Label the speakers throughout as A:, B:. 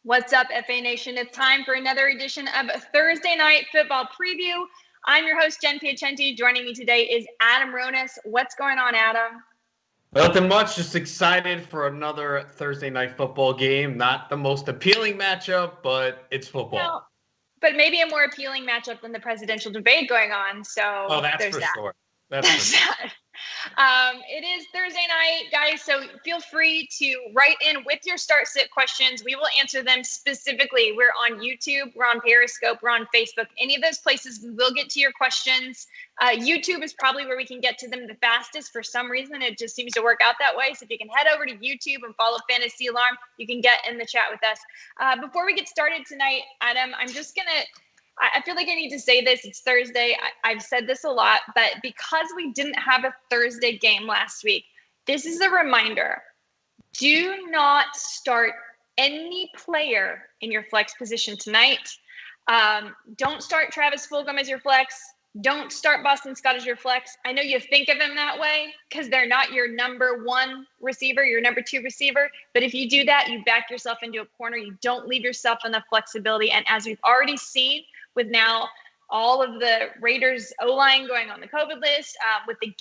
A: What's up, FA Nation? It's time for another edition of Thursday Night Football Preview. I'm your host, Jen Piacenti. Joining me today is Adam Ronis. What's going on, Adam?
B: Nothing much. Just excited for another Thursday Night Football game. Not the most appealing matchup, but it's football.
A: No, but maybe a more appealing matchup than the presidential debate going on. So
B: That's
A: there's
B: for
A: that.
B: sure. That's for sure.
A: It is Thursday night, guys, so feel free to write in with your start-sit questions. We will answer them specifically. We're on YouTube, we're on Periscope, we're on Facebook. Any of those places, we will get to your questions. YouTube is probably where we can get to them the fastest. For some reason, it just seems to work out that way. So if you can head over to YouTube and follow Fantasy Alarm, you can get in the chat with us. Before we get started tonight, Adam, I feel like I need to say this. It's Thursday. I've said this a lot, but because we didn't have a Thursday game last week, this is a reminder. Do not start any player in your flex position tonight. Don't start Travis Fulgham as your flex. Don't start Boston Scott as your flex. I know you think of him that way because they're not your number one receiver, your number two receiver. But if you do that, you back yourself into a corner. You don't leave yourself enough flexibility. And as we've already seen, with now all of the Raiders O-line going on the COVID list, with the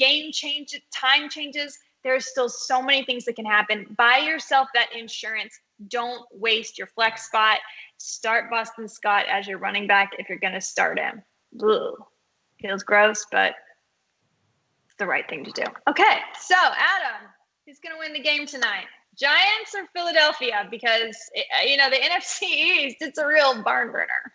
A: time changes, there's still so many things that can happen. Buy yourself that insurance. Don't waste your flex spot. Start Boston Scott as your running back if you're going to start him. Ugh. Feels gross, but it's the right thing to do. Okay, so Adam, who's going to win the game tonight? Giants or Philadelphia? Because, the NFC East, it's a real barn burner.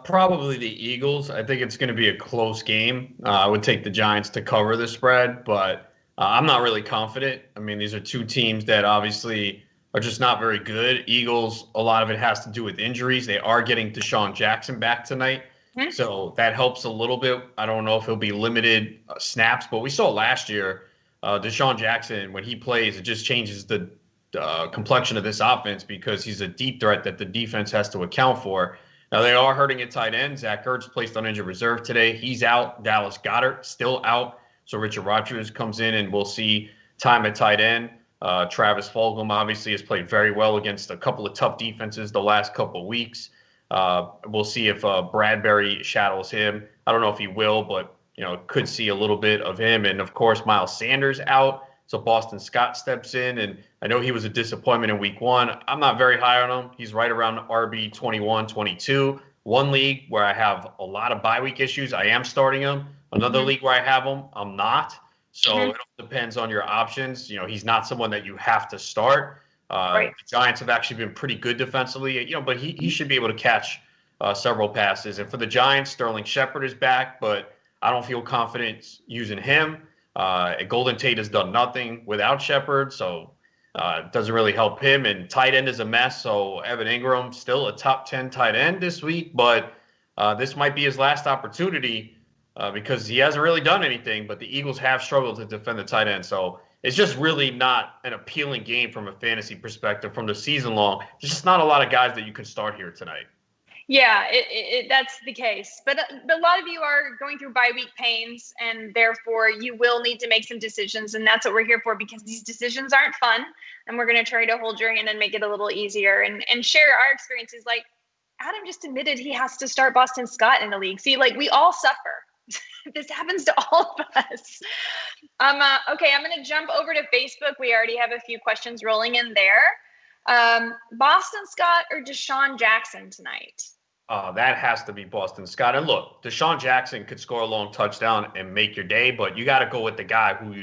B: Probably the Eagles. I think it's going to be a close game. I would take the Giants to cover the spread, but I'm not really confident. I mean, these are two teams that obviously are just not very good. Eagles, a lot of it has to do with injuries. They are getting Deshaun Jackson back tonight, so that helps a little bit. I don't know if he'll be limited snaps, but we saw last year Deshaun Jackson, when he plays, it just changes the complexion of this offense because he's a deep threat that the defense has to account for. Now, they are hurting at tight end. Zach Ertz placed on injured reserve today. He's out. Dallas Goedert still out. So Richard Rodgers comes in, and we'll see time at tight end. Travis Fulgham obviously has played very well against a couple of tough defenses the last couple of weeks. We'll see if Bradbury shadows him. I don't know if he will, but could see a little bit of him. And, of course, Miles Sanders out. So Boston Scott steps in, and I know he was a disappointment in week one. I'm not very high on him. He's right around RB 21, 22. One league where I have a lot of bye week issues, I am starting him. Another league where I have him, I'm not. So it all depends on your options. He's not someone that you have to start.
A: Right.
B: The Giants have actually been pretty good defensively, but he should be able to catch several passes. And for the Giants, Sterling Shepard is back, but I don't feel confident using him. Golden Tate has done nothing without Shepard, so it doesn't really help him. And tight end is a mess, so Evan Ingram still a top 10 tight end this week, but this might be his last opportunity because he hasn't really done anything, but the Eagles have struggled to defend the tight end. So it's just really not an appealing game from a fantasy perspective from the season long. There's just not a lot of guys that you can start here tonight.
A: Yeah, that's the case. But a lot of you are going through bye week pains, and therefore you will need to make some decisions. And that's what we're here for, because these decisions aren't fun. And we're going to try to hold your hand and make it a little easier and share our experiences. Like Adam just admitted he has to start Boston Scott in the league. See, we all suffer. This happens to all of us. Okay, I'm going to jump over to Facebook. We already have a few questions rolling in there. Boston Scott or Deshaun Jackson tonight?
B: That has to be Boston Scott. And look, Deshaun Jackson could score a long touchdown and make your day, but you got to go with the guy who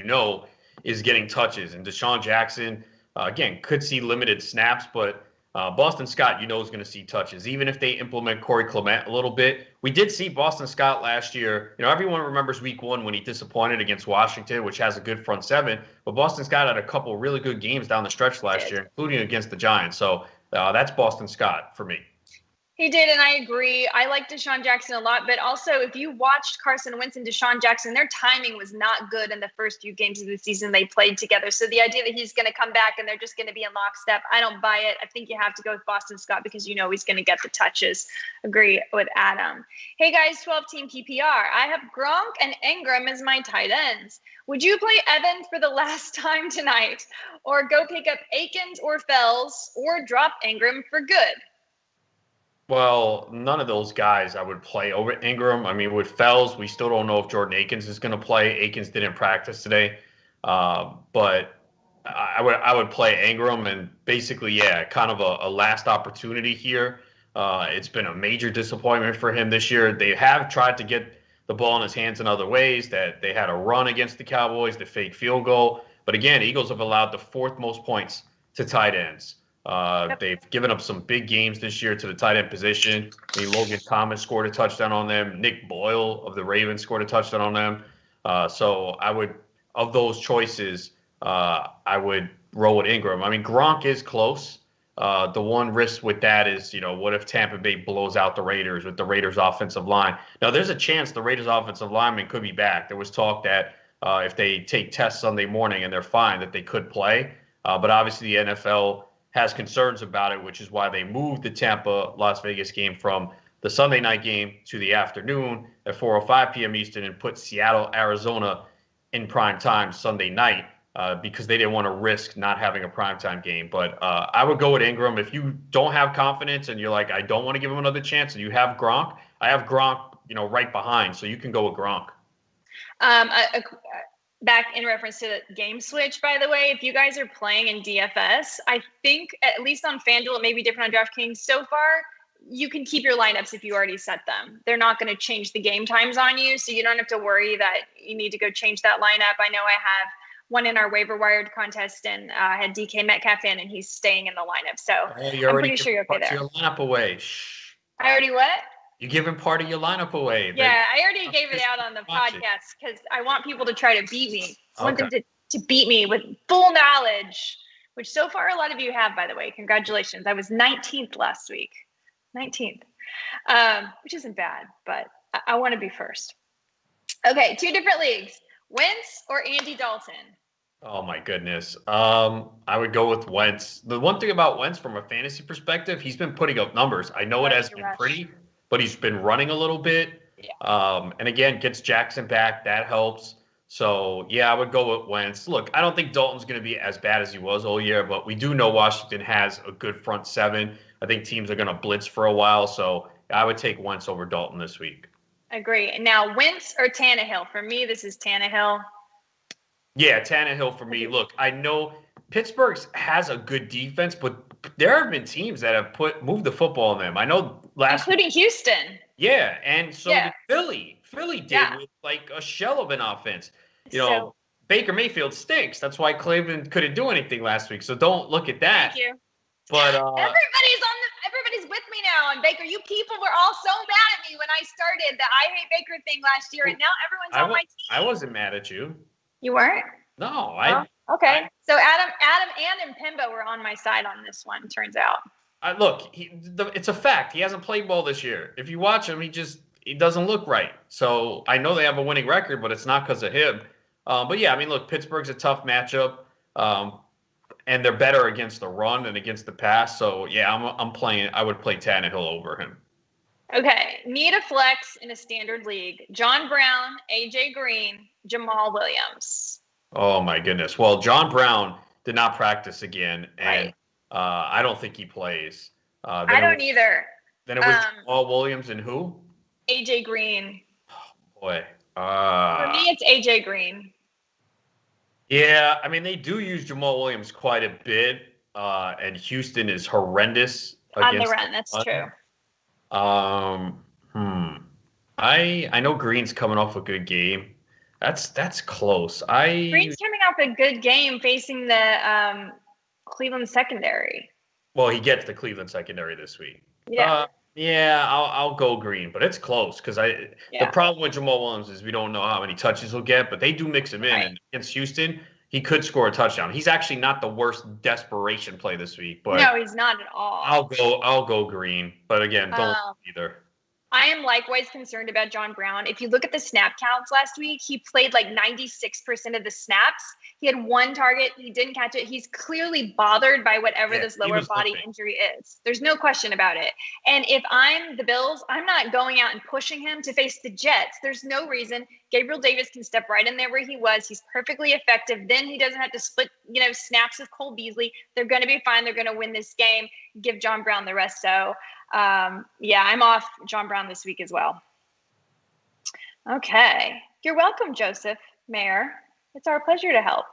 B: is getting touches. And Deshaun Jackson, again, could see limited snaps, but Boston Scott, is going to see touches. Even if they implement Corey Clement a little bit. We did see Boston Scott last year. Everyone remembers week one when he disappointed against Washington, which has a good front seven. But Boston Scott had a couple really good games down the stretch last year, including against the Giants. So that's Boston Scott for me.
A: He did, and I agree. I like Deshaun Jackson a lot, but also if you watched Carson Wentz and Deshaun Jackson, their timing was not good in the first few games of the season they played together. So the idea that he's going to come back and they're just going to be in lockstep, I don't buy it. I think you have to go with Boston Scott because you know he's going to get the touches. Agree with Adam. Hey guys, 12-team PPR. I have Gronk and Ingram as my tight ends. Would you play Evans for the last time tonight, or go pick up Akins or Fells, or drop Ingram for good?
B: Well, none of those guys I would play over Ingram. I mean, with Fells, we still don't know if Jordan Akins is going to play. Akins didn't practice today, but I would play Ingram and basically, yeah, kind of a last opportunity here. It's been a major disappointment for him this year. They have tried to get the ball in his hands in other ways. That they had a run against the Cowboys, the fake field goal. But again, Eagles have allowed the fourth most points to tight ends. They've given up some big games this year to the tight end position. I mean, Logan Thomas scored a touchdown on them. Nick Boyle of the Ravens scored a touchdown on them. So I would, of those choices, I would roll with Ingram. I mean, Gronk is close. The one risk with that is, what if Tampa Bay blows out the Raiders with the Raiders offensive line? Now, there's a chance the Raiders offensive lineman could be back. There was talk that if they take tests Sunday morning and they're fine, that they could play. But obviously the NFL has concerns about it, which is why they moved the Tampa-Las Vegas game from the Sunday night game to the afternoon at 4:05 p.m. Eastern and put Seattle, Arizona in prime time Sunday night because they didn't want to risk not having a primetime game. But I would go with Ingram. If you don't have confidence and you're like, I don't want to give him another chance, and you have Gronk, I have Gronk, right behind, so you can go with Gronk.
A: Back in reference to the game switch, by the way, if you guys are playing in DFS, I think at least on FanDuel, it may be different on DraftKings. So far, you can keep your lineups if you already set them. They're not going to change the game times on you, so you don't have to worry that you need to go change that lineup. I know I have one in our waiver wired contest, and I had DK Metcalf in, and he's staying in the lineup. So I'm pretty sure you're okay there.
B: Your lineup away. Shh.
A: I already what?
B: You're giving part of your lineup away.
A: Yeah, I already gave it out on the podcast because I want people to try to beat me. I want them to beat me with full knowledge, which so far a lot of you have, by the way. Congratulations. I was 19th last week. 19th, which isn't bad, but I want to be first. Okay, two different leagues. Wentz or Andy Dalton?
B: Oh, my goodness. I would go with Wentz. The one thing about Wentz from a fantasy perspective, he's been putting up numbers. I know it has been pretty, but he's been running a little bit. Yeah. And again, gets Jackson back. That helps. So, yeah, I would go with Wentz. Look, I don't think Dalton's going to be as bad as he was all year, but we do know Washington has a good front seven. I think teams are going to blitz for a while. So I would take Wentz over Dalton this week.
A: Agree. Now, Wentz or Tannehill? For me, this is Tannehill.
B: Yeah, Tannehill for me. Look, I know Pittsburgh has a good defense, but there have been teams that have moved the football on them. I know
A: including Houston.
B: Yeah, and so did Philly. Philly did with like a shell of an offense. Baker Mayfield stinks. That's why Cleveland couldn't do anything last week. So don't look at that.
A: Thank you.
B: But
A: everybody's with me now on Baker. You people were all so mad at me when I started the I hate Baker thing last year, and now everyone's on my team.
B: I wasn't mad at you.
A: You weren't?
B: No,
A: okay. So Adam and Impemba were on my side on this one, turns out.
B: Look, it's a fact. He hasn't played well this year. If you watch him, he doesn't look right. So I know they have a winning record, but it's not because of him. But yeah, I mean, look, Pittsburgh's a tough matchup, and they're better against the run than against the pass. So yeah, I would play Tannehill over him.
A: Okay, need a flex in a standard league. John Brown, AJ Green, Jamal Williams.
B: Oh my goodness. Well, John Brown did not practice again, and I don't think he plays.
A: I don't either.
B: Then it was Jamal Williams and who?
A: AJ Green.
B: Oh boy.
A: For me, it's AJ Green.
B: Yeah, I mean they do use Jamal Williams quite a bit, and Houston is horrendous
A: on the run. That's true.
B: I know Green's coming off a good game. That's close.
A: Green's coming off a good game facing the Cleveland secondary.
B: Well, he gets the Cleveland secondary this week.
A: Yeah.
B: I'll go Green, but it's close because the problem with Jamal Williams is we don't know how many touches he'll get, but they do mix him in. And against Houston, he could score a touchdown. He's actually not the worst desperation play this week, but
A: No, he's not at all.
B: I'll go Green. But again, don't either.
A: I am likewise concerned about John Brown. If you look at the snap counts last week, he played like 96% of the snaps. He had one target. He didn't catch it. He's clearly bothered by whatever this lower body injury is. There's no question about it. And if I'm the Bills, I'm not going out and pushing him to face the Jets. There's no reason. Gabriel Davis can step right in there where he was. He's perfectly effective. Then he doesn't have to split, snaps with Cole Beasley. They're going to be fine. They're going to win this game. Give John Brown the rest. So, I'm off John Brown this week as well. Okay. You're welcome, Joseph Mayer. It's our pleasure to help.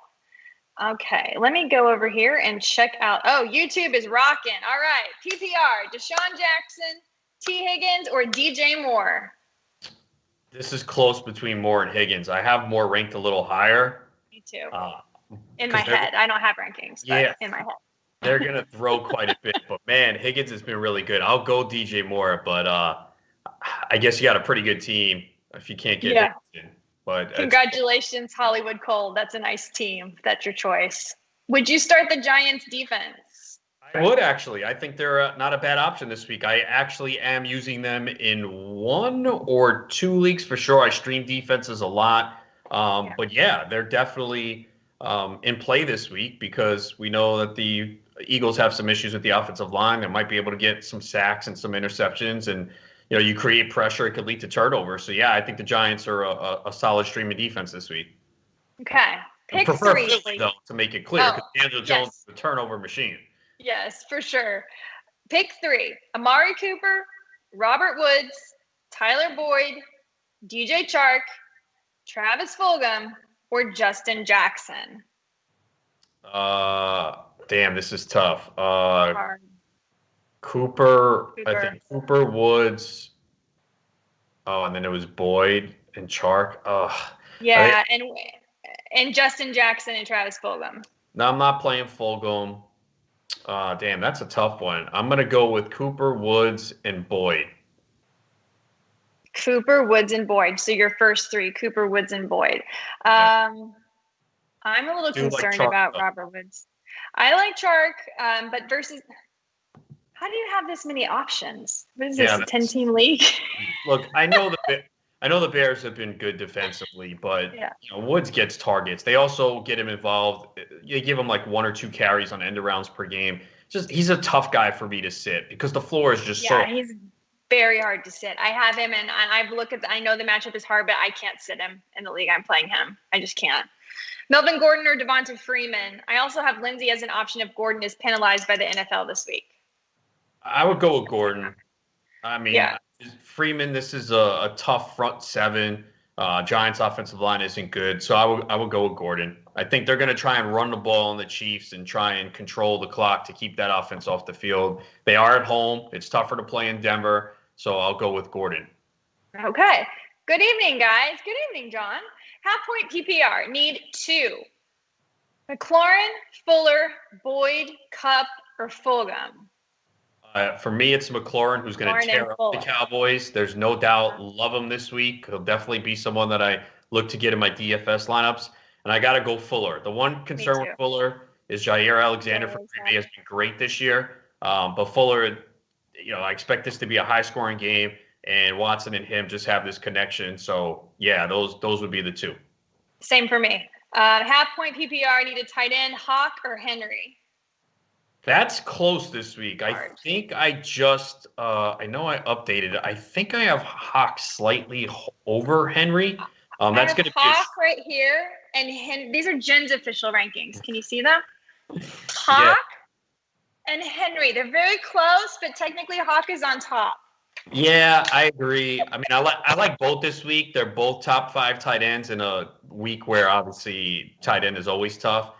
A: Okay. Let me go over here and check out. Oh, YouTube is rocking. All right. PPR, Deshaun Jackson, T. Higgins, or DJ Moore?
B: This is close between Moore and Higgins. I have Moore ranked a little higher.
A: Me too. In my head. I don't have rankings, but in my head.
B: They're going to throw quite a bit. But, man, Higgins has been really good. I'll go DJ Moore, but I guess you got a pretty good team if you can't get Higgins in. But
A: congratulations, Hollywood Cole. That's a nice team. That's your choice. Would you start the Giants defense?
B: I would, actually. I think they're not a bad option this week. I actually am using them in 1 or 2 leagues for sure. I stream defenses a lot. But, they're definitely in play this week because we know that the Eagles have some issues with the offensive line. They might be able to get some sacks and some interceptions. And, you create pressure. It could lead to turnover. So, I think the Giants are a solid streaming defense this week.
A: Okay. Pick
B: prefer
A: 3,
B: Philly, though, to make it clear, because Daniel Jones is a turnover machine.
A: Yes, for sure. Pick 3. Amari Cooper, Robert Woods, Tyler Boyd, DJ Chark, Travis Fulgham, or Justin Jackson?
B: Damn, this is tough. Cooper, I think Cooper, Woods. Oh, and then it was Boyd and Chark.
A: Yeah, and Justin Jackson and Travis Fulgham.
B: No, I'm not playing Fulgham. Damn, that's a tough one. I'm going to go with Cooper, Woods, and Boyd.
A: Cooper, Woods, and Boyd. So your first 3, Cooper, Woods, and Boyd. I'm a little concerned about Robert Woods. I like Chark, but versus – how do you have this many options? What is this, a 10-team league?
B: Look, I know the Bears have been good defensively, but Woods gets targets. They also get him involved. You give him like 1 or 2 carries on end arounds per game. He's a tough guy for me to sit because the floor is just so.
A: Yeah, he's very hard to sit. I have him, and I know the matchup is hard, but I can't sit him in the league. I'm playing him. I just can't. Melvin Gordon or Devonta Freeman. I also have Lindsey as an option if Gordon is penalized by the NFL this week.
B: I would go with Gordon. I mean, Freeman, this is a tough front 7. Giants' offensive line isn't good, so I would go with Gordon. I think they're going to try and run the ball on the Chiefs and try and control the clock to keep that offense off the field. They are at home. It's tougher to play in Denver, so I'll go with Gordon.
A: Okay. Good evening, guys. Good evening, John. Half-point PPR. Need 2. McLaurin, Fuller, Boyd, Kupp, or Fulgham?
B: For me, it's McLaurin who's going to tear up the Cowboys. There's no doubt. Love him this week. He'll definitely be someone that I look to get in my DFS lineups. And I got to go Fuller. The one concern with Fuller is Jair Alexander from Green Bay has been great this year. But Fuller, I expect this to be a high-scoring game, and Watson and him just have this connection. So, those would be the 2.
A: Same for me. Half-point PPR, need a tight end, Hawk or Henry?
B: That's close this week. I think I just I know I updated it. I think I have Hawk slightly over Henry. That's going to be
A: Hawk right here, and these are Jen's official rankings. Can you see them? Hawk and Henry. They're very close, but technically Hawk is on top.
B: Yeah, I agree. I mean, I like both this week. They're both top 5 tight ends in a week where obviously tight end is always tough.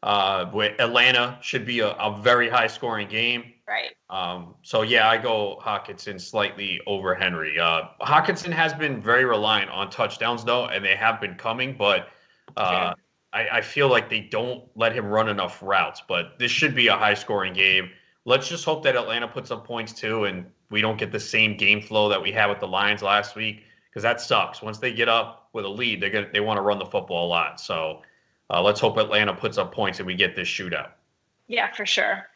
B: Atlanta should be a very high scoring game.
A: Right.
B: I go Hawkinson slightly over Henry. Hawkinson has been very reliant on touchdowns though, and they have been coming, but I feel like they don't let him run enough routes, but this should be a high scoring game. Let's just hope that Atlanta puts up points too, and we don't get the same game flow that we had with the Lions last week, because that sucks. Once they get up with a lead, they want to run the football a lot. So Let's hope Atlanta puts up points and we get this shootout.
A: Yeah, for sure.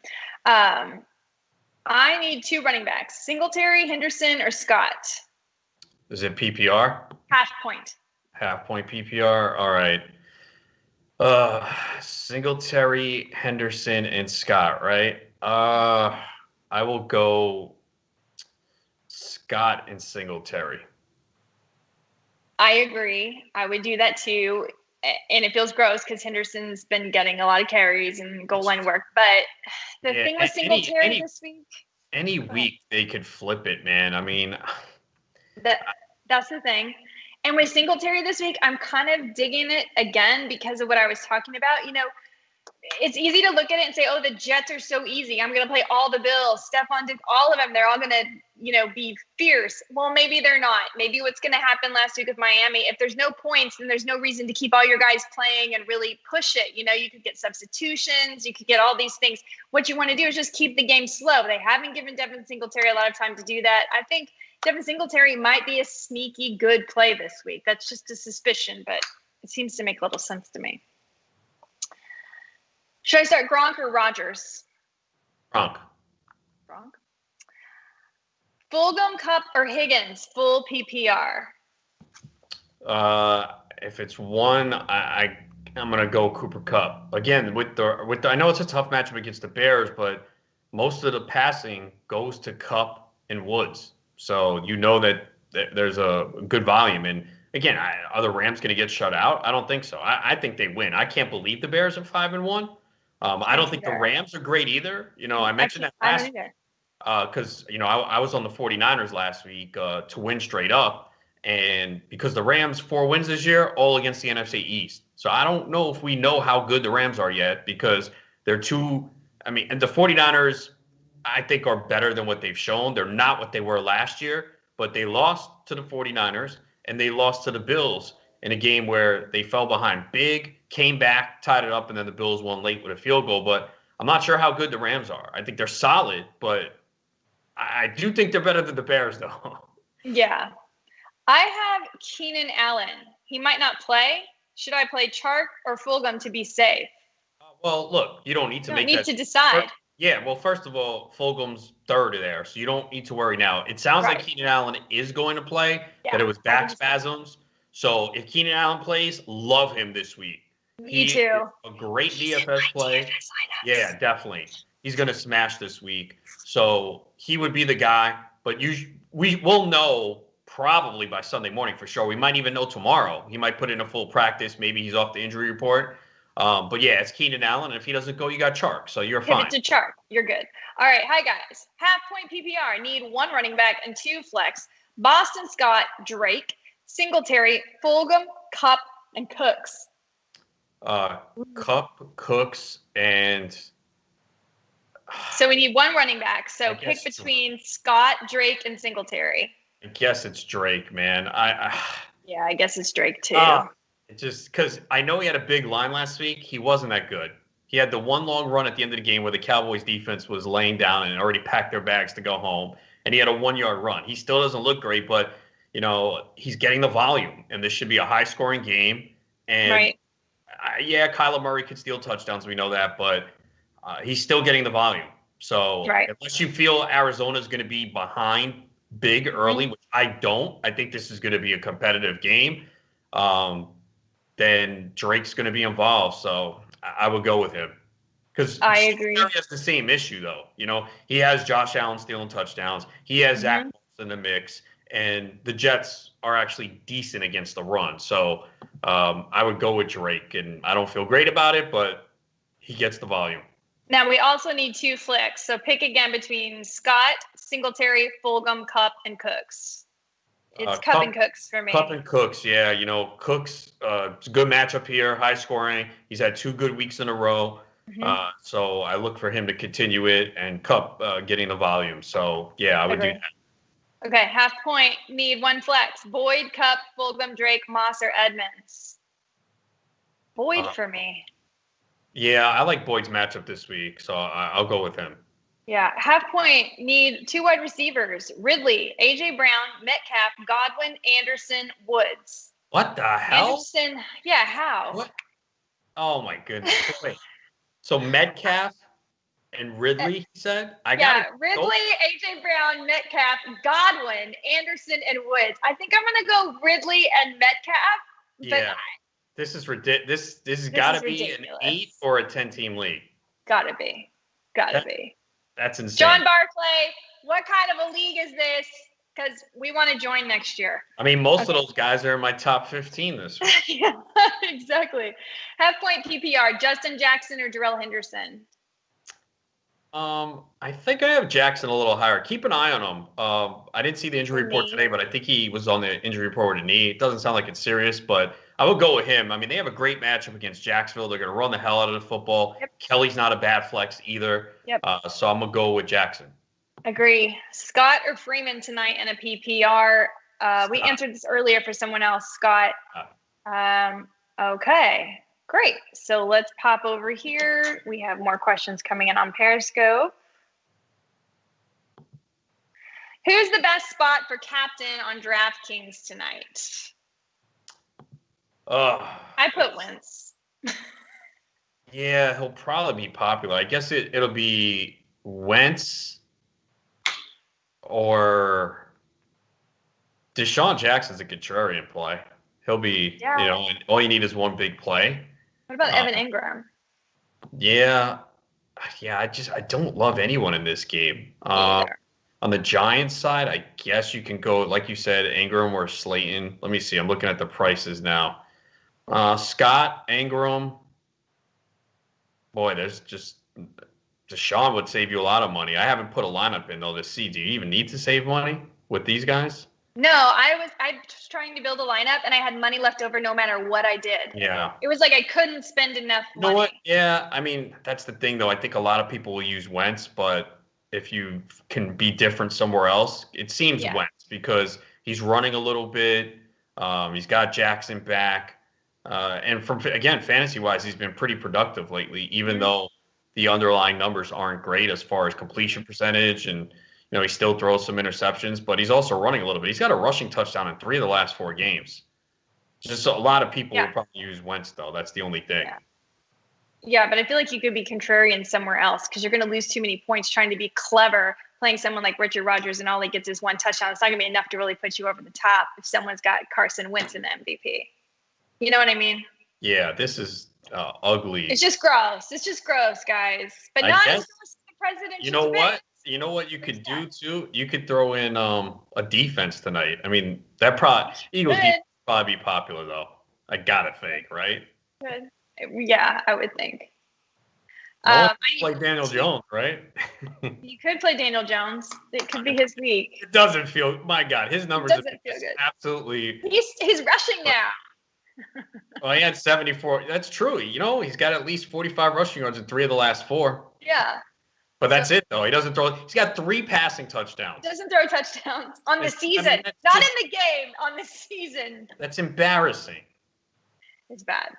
A: I need 2 running backs: Singletary, Henderson, or Scott.
B: Is it PPR?
A: Half point.
B: Half point PPR. All right. Singletary, Henderson, and Scott, right? I will go Scott and Singletary.
A: I agree. I would do that too. And it feels gross because Henderson's been getting a lot of carries and goal line work. But the thing with Singletary this week.
B: Any week they could flip it, man. I mean,
A: that's the thing. And with Singletary this week, I'm kind of digging it again because of what I was talking about. You know, it's easy to look at it and say, oh, the Jets are so easy. I'm going to play all the Bills, Stephon Diggs, all of them. They're all going to, be fierce. Well, maybe they're not. Maybe what's going to happen last week with Miami, if there's no points, then there's no reason to keep all your guys playing and really push it. You could get substitutions. You could get all these things. What you want to do is just keep the game slow. They haven't given Devin Singletary a lot of time to do that. I think Devin Singletary might be a sneaky good play this week. That's just a suspicion, but it seems to make little sense to me. Should I start Gronk or Rodgers?
B: Gronk.
A: Fulgham, Cup, or Higgins? Full PPR.
B: If it's one, I'm gonna go Cooper Kupp again. With the I know it's a tough matchup against the Bears, but most of the passing goes to Kupp and Woods, so that there's a good volume. And again, are the Rams gonna get shut out? I don't think so. I think they win. I can't believe the Bears are 5-1. I don't think the Rams are great either. I mentioned that last because I was on the 49ers last week to win straight up, and because the Rams 4 wins this year, all against the NFC East. So I don't know if we know how good the Rams are yet because they're too. And the 49ers I think are better than what they've shown. They're not what they were last year, but they lost to the 49ers and they lost to the Bills in a game where they fell behind big, came back, tied it up, and then the Bills won late with a field goal. But I'm not sure how good the Rams are. I think they're solid, but I do think they're better than the Bears, though.
A: Yeah. I have Keenan Allen. He might not play. Should I play Chark or Fulgham to be safe?
B: Well, look, you don't need to
A: decide.
B: First of all, Fulgham's third there, so you don't need to worry now. It sounds like Keenan Allen is going to play, that it was back spasms. So if Keenan Allen plays, love him this week.
A: Me too.
B: A great DFS play. Yeah, definitely. He's going to smash this week. So he would be the guy. But we will know probably by Sunday morning for sure. We might even know tomorrow. He might put in a full practice. Maybe he's off the injury report. But yeah, it's Keenan Allen. And if he doesn't go, you got Chark. So you're fine.
A: Give it to Chark. You're good. All right. Hi, guys. Half point PPR. Need 1 running back and 2 flex. Boston Scott, Drake, Singletary, Fulgham, Kupp, and Cooks.
B: Kupp, Cooks, and
A: so we need 1 running back. So pick between Scott, Drake, and Singletary.
B: I guess it's Drake, man.
A: Yeah, I guess it's Drake too.
B: Just because I know he had a big line last week. He wasn't that good. He had the one long run at the end of the game where the Cowboys defense was laying down and already packed their bags to go home. And he had a 1-yard run. He still doesn't look great, but he's getting the volume, and this should be a high-scoring game. And Kyler Murray could steal touchdowns. We know that, but he's still getting the volume. So unless you feel Arizona's going to be behind big early, which I don't, I think this is going to be a competitive game. Then Drake's going to be involved. So I would go with him. Because
A: I agree.
B: He has the same issue, though. He has Josh Allen stealing touchdowns. He has Zach Wilson in the mix. And the Jets are actually decent against the run. So I would go with Drake. And I don't feel great about it, but he gets the volume.
A: Now, we also need 2 flicks. So pick again between Scott, Singletary, Fulgham, Kupp, and Cooks. It's Kupp and Cooks for me.
B: Kupp and Cooks, yeah. Cooks, it's a good matchup here, high scoring. He's had 2 good weeks in a row. So I look for him to continue it, and Kupp getting the volume. So, yeah, I would do that.
A: Okay, half point. Need 1 flex. Boyd, Kupp, Fulgham, Drake, Moss, or Edmonds. Boyd for me.
B: Yeah, I like Boyd's matchup this week, so I'll go with him.
A: Yeah, half point. Need 2 wide receivers. Ridley, A.J. Brown, Metcalf, Godwin, Anderson, Woods.
B: What the hell?
A: Anderson, yeah, how?
B: What? Oh my goodness. So wait. So Metcalf and Ridley, he said? I
A: Yeah,
B: gotta
A: Ridley,
B: go.
A: AJ Brown, Metcalf, Godwin, Anderson, and Woods. I think I'm gonna go Ridley and Metcalf, but
B: Yeah. This is ridiculous. This has
A: this
B: got
A: is
B: to be an
A: ridiculous.
B: 8 or a 10-team league.
A: Gotta be. Gotta be.
B: That's insane.
A: John Barclay, what kind of a league is this? Because we want to join next year.
B: I mean, most of those guys are in my top 15 this week.
A: Yeah, exactly. Half point PPR, Justin Jackson or Darrell Henderson?
B: I think I have Jackson a little higher. Keep an eye on him. I didn't see the injury report today, but I think he was on the injury report with a knee. It doesn't sound like it's serious, but I would go with him. I mean, they have a great matchup against Jacksonville. They're going to run the hell out of the football.
A: Yep.
B: Kelly's not a bad flex either.
A: Yep.
B: So I'm going to go with Jackson.
A: Agree. Scott or Freeman tonight in a PPR? We answered this earlier for someone else. Scott. Okay. Great. So let's pop over here. We have more questions coming in on Periscope. Who's the best spot for captain on DraftKings tonight? I put Wentz.
B: Yeah, he'll probably be popular. I guess it'll be Wentz or Deshaun Jackson's a contrarian play. He'll be, all you need is one big play.
A: What about Evan Ingram?
B: Yeah, I don't love anyone in this game. On the Giants side, I guess you can go, like you said, Ingram or Slayton. Let me see. I'm looking at the prices now. Scott, Ingram. Boy, there's just Deshaun would save you a lot of money. I haven't put a lineup in, though, to see. Do you even need to save money with these guys?
A: No, I was trying to build a lineup, and I had money left over no matter what I did.
B: Yeah.
A: It was like I couldn't spend enough money.
B: You know what? Yeah, I mean, that's the thing, though. I think a lot of people will use Wentz, but if you can be different somewhere else, it seems Wentz because he's running a little bit. He's got Jackson back. And again, fantasy-wise, he's been pretty productive lately, even though the underlying numbers aren't great as far as completion percentage and he still throws some interceptions, but he's also running a little bit. He's got a rushing touchdown in 3 of the last 4 games. Just a lot of people will probably use Wentz, though. That's the only thing.
A: Yeah, but I feel like you could be contrarian somewhere else because you're going to lose too many points trying to be clever, playing someone like Richard Rodgers, and all he gets is 1 touchdown. It's not going to be enough to really put you over the top if someone's got Carson Wentz in the MVP. You know what I mean?
B: Yeah, this is ugly.
A: It's just gross. It's just gross, guys. But not as gross as the presidential
B: You know
A: debate.
B: what? You know what you could do too? You could throw in a defense tonight. I mean, Eagles defense would probably be popular though. I gotta think, right?
A: Good. Yeah, I would think.
B: Play Daniel Jones, right?
A: You could play Daniel Jones. It could be his week.
B: It doesn't feel. My God, his numbers
A: doesn't feel good.
B: Absolutely.
A: He's rushing now.
B: Well, he had 74. That's true. He's got at least 45 rushing yards in 3 of the last 4.
A: Yeah.
B: But that's it, though. He doesn't throw. He's got 3 passing touchdowns.
A: Doesn't throw touchdowns on the season. Not in the game, on the season.
B: That's embarrassing.
A: It's bad.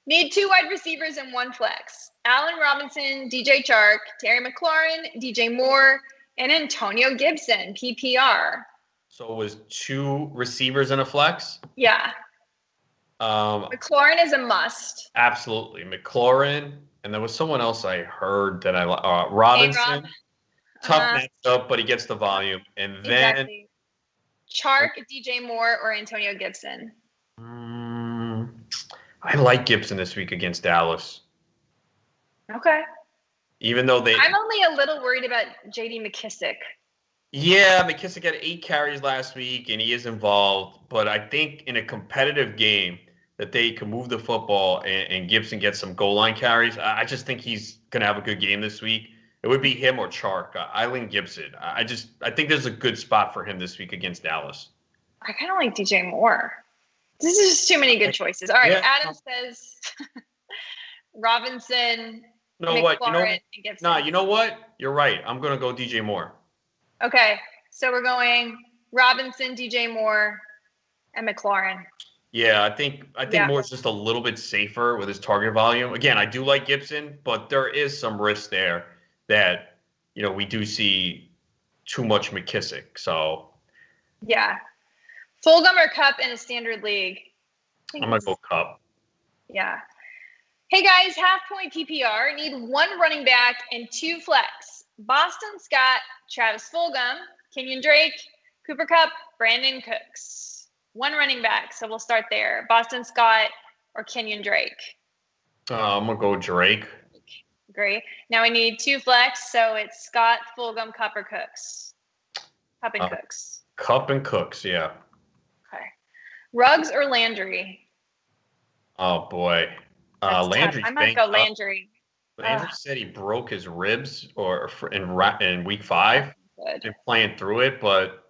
A: Need 2 wide receivers and 1 flex. Allen Robinson, DJ Chark, Terry McLaurin, DJ Moore, and Antonio Gibson, PPR.
B: So it was 2 receivers and a flex?
A: Yeah. McLaurin is a must.
B: Absolutely. McLaurin. And there was someone else I heard that Robinson. Tough matchup, but he gets the volume. And then
A: Chark, DJ Moore, or Antonio Gibson.
B: I like Gibson this week against Dallas.
A: Okay.
B: Even though
A: I'm only a little worried about J.D. McKissick.
B: Yeah, McKissick had 8 carries last week, and he is involved. But I think in a competitive game that they can move the football and Gibson gets some goal line carries, I just think he's going to have a good game this week. It would be him or Chark. I lean Gibson. I think there's a good spot for him this week against Dallas.
A: I kind of like DJ Moore. This is just too many good choices. All right, Adam says Robinson, McLaurin, and Gibson.
B: No, you know what? You're right. I'm going to go DJ Moore.
A: Okay, so we're going Robinson, DJ Moore, and McLaurin.
B: Yeah, I think Moore's just a little bit safer with his target volume. Again, I do like Gibson, but there is some risk there that, we do see too much McKissick. So
A: yeah. Fulgham or Cup in a standard league?
B: I'm going to go Cup.
A: Yeah. Hey guys, half point PPR. Need one running back and two flex. Boston Scott, Travis Fulgham, Kenyon Drake, Cooper Kupp, Brandon Cooks. One running back, so we'll start there. Boston Scott or Kenyon Drake?
B: I'm going to go Drake.
A: Great. Now we need two flex, so it's Scott, Fulgham, Kupp, or Cooks. Kupp and Cooks.
B: Kupp and Cooks, yeah.
A: Okay. Ruggs or Landry?
B: Oh, boy. Landry's
A: I might go Landry.
B: Landry said he broke his ribs in week 5. Been playing through it, but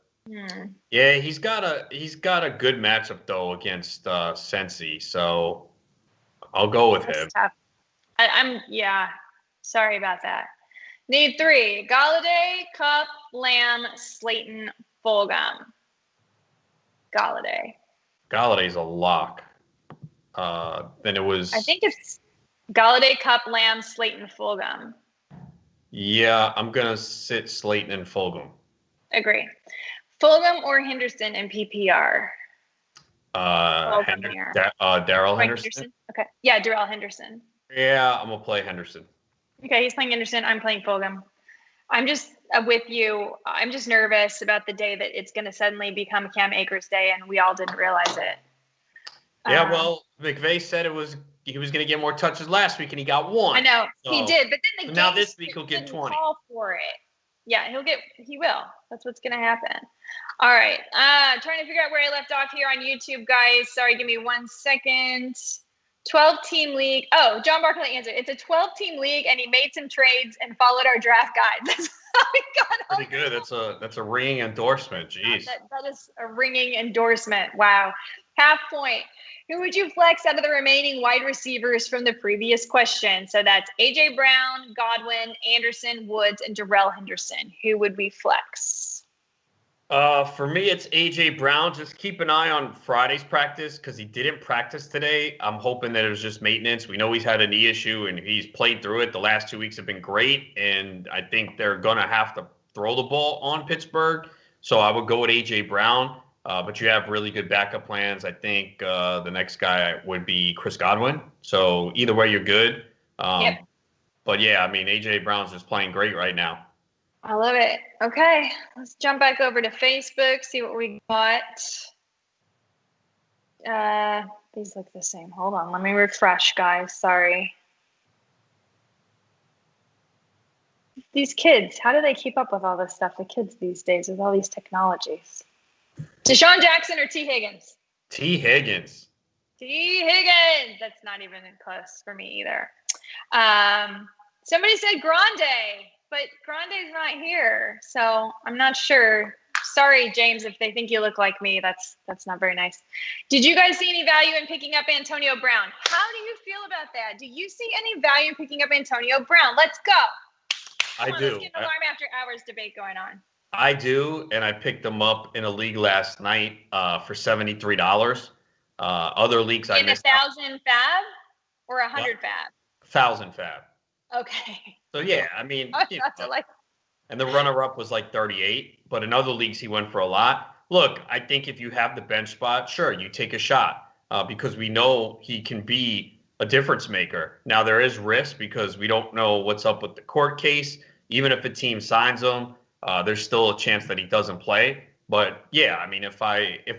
B: yeah, he's got a good matchup though against Cincy, so I'll go with him.
A: Tough. I'm sorry about that. Need 3: Galladay, Kupp, Lamb, Slayton, Fulgham.
B: Galladay's a lock. Then it was.
A: I think it's Galladay, Kupp, Lamb, Slayton, Fulgham.
B: Yeah, I'm gonna sit Slayton and Fulgham.
A: Agree. Fulgham or Henderson in PPR?
B: Darrell Henderson.
A: Okay. Yeah, Darrell Henderson.
B: Yeah, I'm gonna play Henderson.
A: Okay, he's playing Henderson. I'm playing Fulgham. I'm just with you. I'm just nervous about the day that it's going to suddenly become Cam Akers Day, and we all didn't realize it.
B: Yeah, well, McVay said he was going to get more touches last week, and he got 1.
A: I know he did, but then
B: now this week he'll get 20.
A: Call for it. Yeah, he will. That's what's going to happen. All right, trying to figure out where I left off here on YouTube, guys. Sorry, give me 1 second. 12-team league. Oh, John Barkley answered. It's a 12-team league, and he made some trades and followed our draft guide. That's how we got
B: pretty good. That's a ringing endorsement. Jeez.
A: That is a ringing endorsement. Wow. Half point. Who would you flex out of the remaining wide receivers from the previous question? So that's A.J. Brown, Godwin, Anderson, Woods, and Darrell Henderson. Who would we flex?
B: For me, it's A.J. Brown. Just keep an eye on Friday's practice because he didn't practice today. I'm hoping that it was just maintenance. We know he's had a knee issue, and he's played through it. The last 2 weeks have been great, and I think they're going to have to throw the ball on Pittsburgh. So I would go with A.J. Brown, but you have really good backup plans. I think the next guy would be Chris Godwin. So either way, you're good.
A: Yep.
B: But, yeah, I mean, A.J. Brown's just playing great right now.
A: I love it. Okay, let's jump back over to Facebook, see what we got. These look the same. Hold on, let me refresh, guys. Sorry. These kids, how do they keep up with all this stuff? The kids these days with all these technologies. Deshaun Jackson or T. Higgins?
B: T. Higgins.
A: That's not even close for me either. Somebody said Grande. But Grande's not here, so I'm not sure. Sorry, James, if they think you look like me. That's not very nice. Did you guys see any value in picking up Antonio Brown? How do you feel about that? Do you see any value in picking up Antonio Brown? Let's go.
B: I do.
A: Let's get an alarm after hours debate going on.
B: I do, and I picked him up in a league last night for $73. Other leagues I missed.
A: In 1,000 fab or 100 fab?
B: 1,000 fab.
A: Okay.
B: So, yeah, I mean, and the runner-up was like 38, but in other leagues he went for a lot. Look, I think if you have the bench spot, sure, you take a shot because we know he can be a difference maker. Now, there is risk because we don't know what's up with the court case. Even if a team signs him, there's still a chance that he doesn't play. But, yeah, I mean, if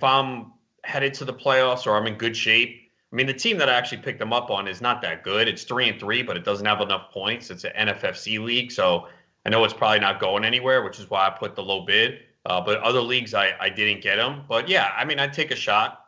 B: I'm headed to the playoffs or I'm in good shape, I mean, the team that I actually picked them up on is not that good. It's 3-3, but it doesn't have enough points. It's an NFFC league, so I know it's probably not going anywhere, which is why I put the low bid. But other leagues, I didn't get them. But, yeah, I mean, I'd take a shot.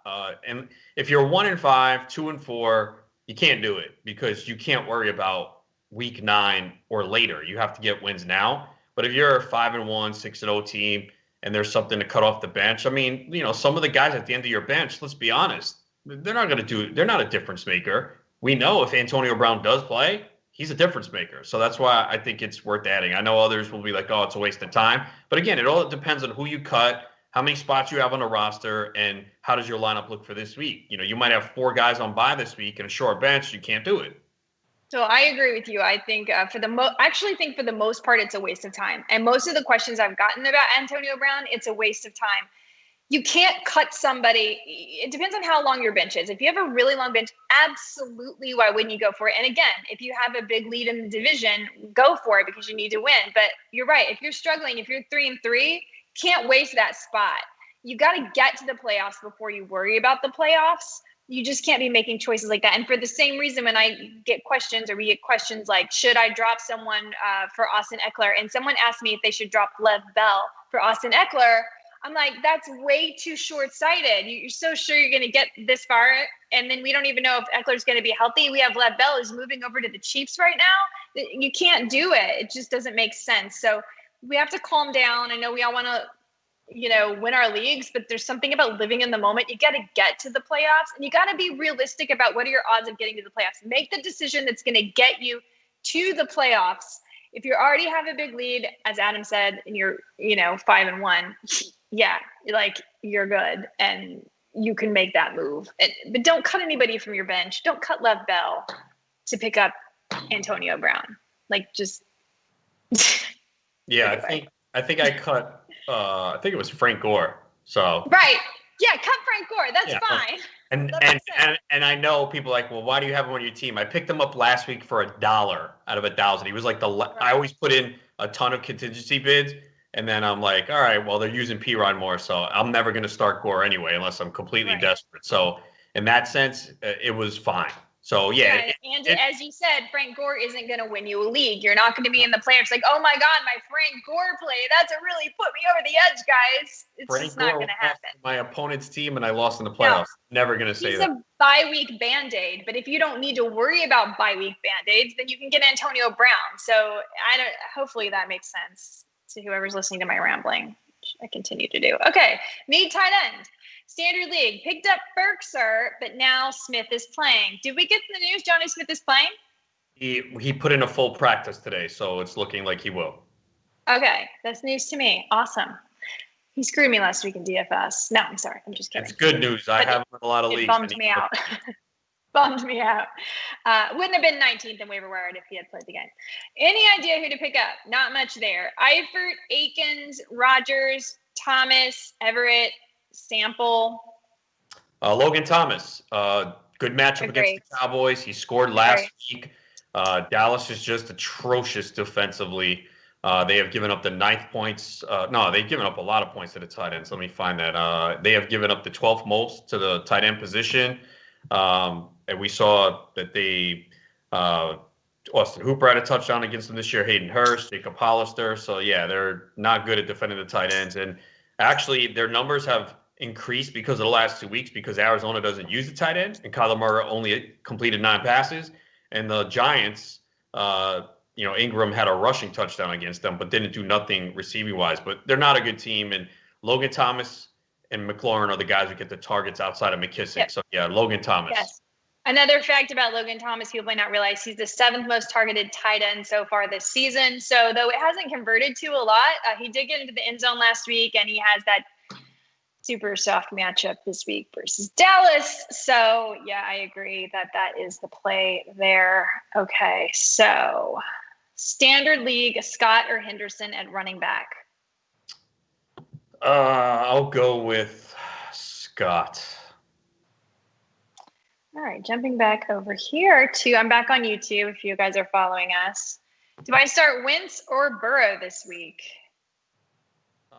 B: And if you're 1-5, 2-4, you can't do it because you can't worry about week 9 or later. You have to get wins now. But if you're a 5-1, 6-0 team and there's something to cut off the bench, I mean, you know, some of the guys at the end of your bench, let's be honest, they're not a difference maker. We know if Antonio Brown does play, he's a difference maker. So that's why I think it's worth adding. I know others will be like, oh, it's a waste of time. But again, it all depends on who you cut, how many spots you have on a roster, and how does your lineup look for this week. You know, you might have 4 guys on bye this week and a short bench. You can't do it.
A: So I agree with you. I think for the most part, it's a waste of time. And most of the questions I've gotten about Antonio Brown, it's a waste of time. You can't cut somebody. It depends on how long your bench is. If you have a really long bench, absolutely, why wouldn't you go for it? And again, if you have a big lead in the division, go for it because you need to win. But you're right. If you're struggling, if you're 3-3, can't waste that spot. You got to get to the playoffs before you worry about the playoffs. You just can't be making choices like that. And for the same reason, when I get questions or we get questions like, should I drop someone for Austin Eckler? And someone asked me if they should drop Lev Bell for Austin Eckler. I'm like, that's way too short-sighted. You're so sure you're going to get this far, and then we don't even know if Eckler's going to be healthy. We have Lev Bell who's moving over to the Chiefs right now. You can't do it. It just doesn't make sense. So we have to calm down. I know we all want to, win our leagues, but there's something about living in the moment. You got to get to the playoffs, and you got to be realistic about what are your odds of getting to the playoffs. Make the decision that's going to get you to the playoffs. If you already have a big lead, as Adam said, and you're, 5-1, yeah, you're good and you can make that move. But don't cut anybody from your bench. Don't cut Lev Bell to pick up Antonio Brown. Just
B: yeah,
A: anyway.
B: I think I cut I think it was Frank Gore. So
A: right. Yeah, cut Frank Gore. That's fine.
B: And I know people are like, well, why do you have him on your team? I picked him up last week for $1 out of 1,000. He was like I always put in a ton of contingency bids. And then I'm like, all right, well, they're using P-Ron more, so I'm never going to start Gore anyway unless I'm completely desperate. So in that sense, it was fine. So, yeah.
A: And as you said, Frank Gore isn't going to win you a league. You're not going to be in the playoffs like, oh, my God, my Frank Gore play. That's really put me over the edge, guys. It's just not going to happen.
B: My opponent's team, and I lost in the playoffs. No, never going to say that.
A: He's a bye-week Band-Aid, but if you don't need to worry about bye-week Band-Aids, then you can get Antonio Brown. So hopefully that makes sense to whoever's listening to my rambling, which I continue to do. Okay, need tight end. Standard League picked up Berkser, but now Smith is playing. Did we get the news Johnny Smith is playing?
B: He put in a full practice today, so it's looking like he will.
A: Okay, that's news to me. Awesome. He screwed me last week in DFS. No, I'm sorry. I'm just kidding.
B: It's good news. I have him in a lot of leagues.
A: It bummed me out. Bummed me out. Wouldn't have been 19th in waiver wire if he had played the game. Any idea who to pick up? Not much there. Eifert, Akins, Rogers, Thomas, Everett, Sample.
B: Logan Thomas. Good matchup against the Cowboys. He scored last week. Dallas is just atrocious defensively. They have given up the 9th points. No, they've given up a lot of points to the tight ends. Let me find that. They have given up the 12th most to the tight end position. And we saw that Austin Hooper had a touchdown against them this year, Hayden Hurst, Jacob Hollister. So, yeah, they're not good at defending the tight ends. And actually, their numbers have increased because of the last 2 weeks because Arizona doesn't use the tight end. And Kyler Murray only completed 9 passes. And the Giants, Ingram had a rushing touchdown against them, but didn't do nothing receiving-wise. But they're not a good team. And Logan Thomas and McLaurin are the guys who get the targets outside of McKissick. Yep. So, yeah, Logan Thomas.
A: Yes. Another fact about Logan Thomas, people might not realize, he's the 7th most targeted tight end so far this season. So, though it hasn't converted to a lot, he did get into the end zone last week, and he has that super soft matchup this week versus Dallas. So, yeah, I agree that is the play there. Okay, so Standard League, Scott or Henderson at running back?
B: I'll go with Scott.
A: All right, jumping back over here I'm back on YouTube if you guys are following us. Do I start Wentz or Burrow this week?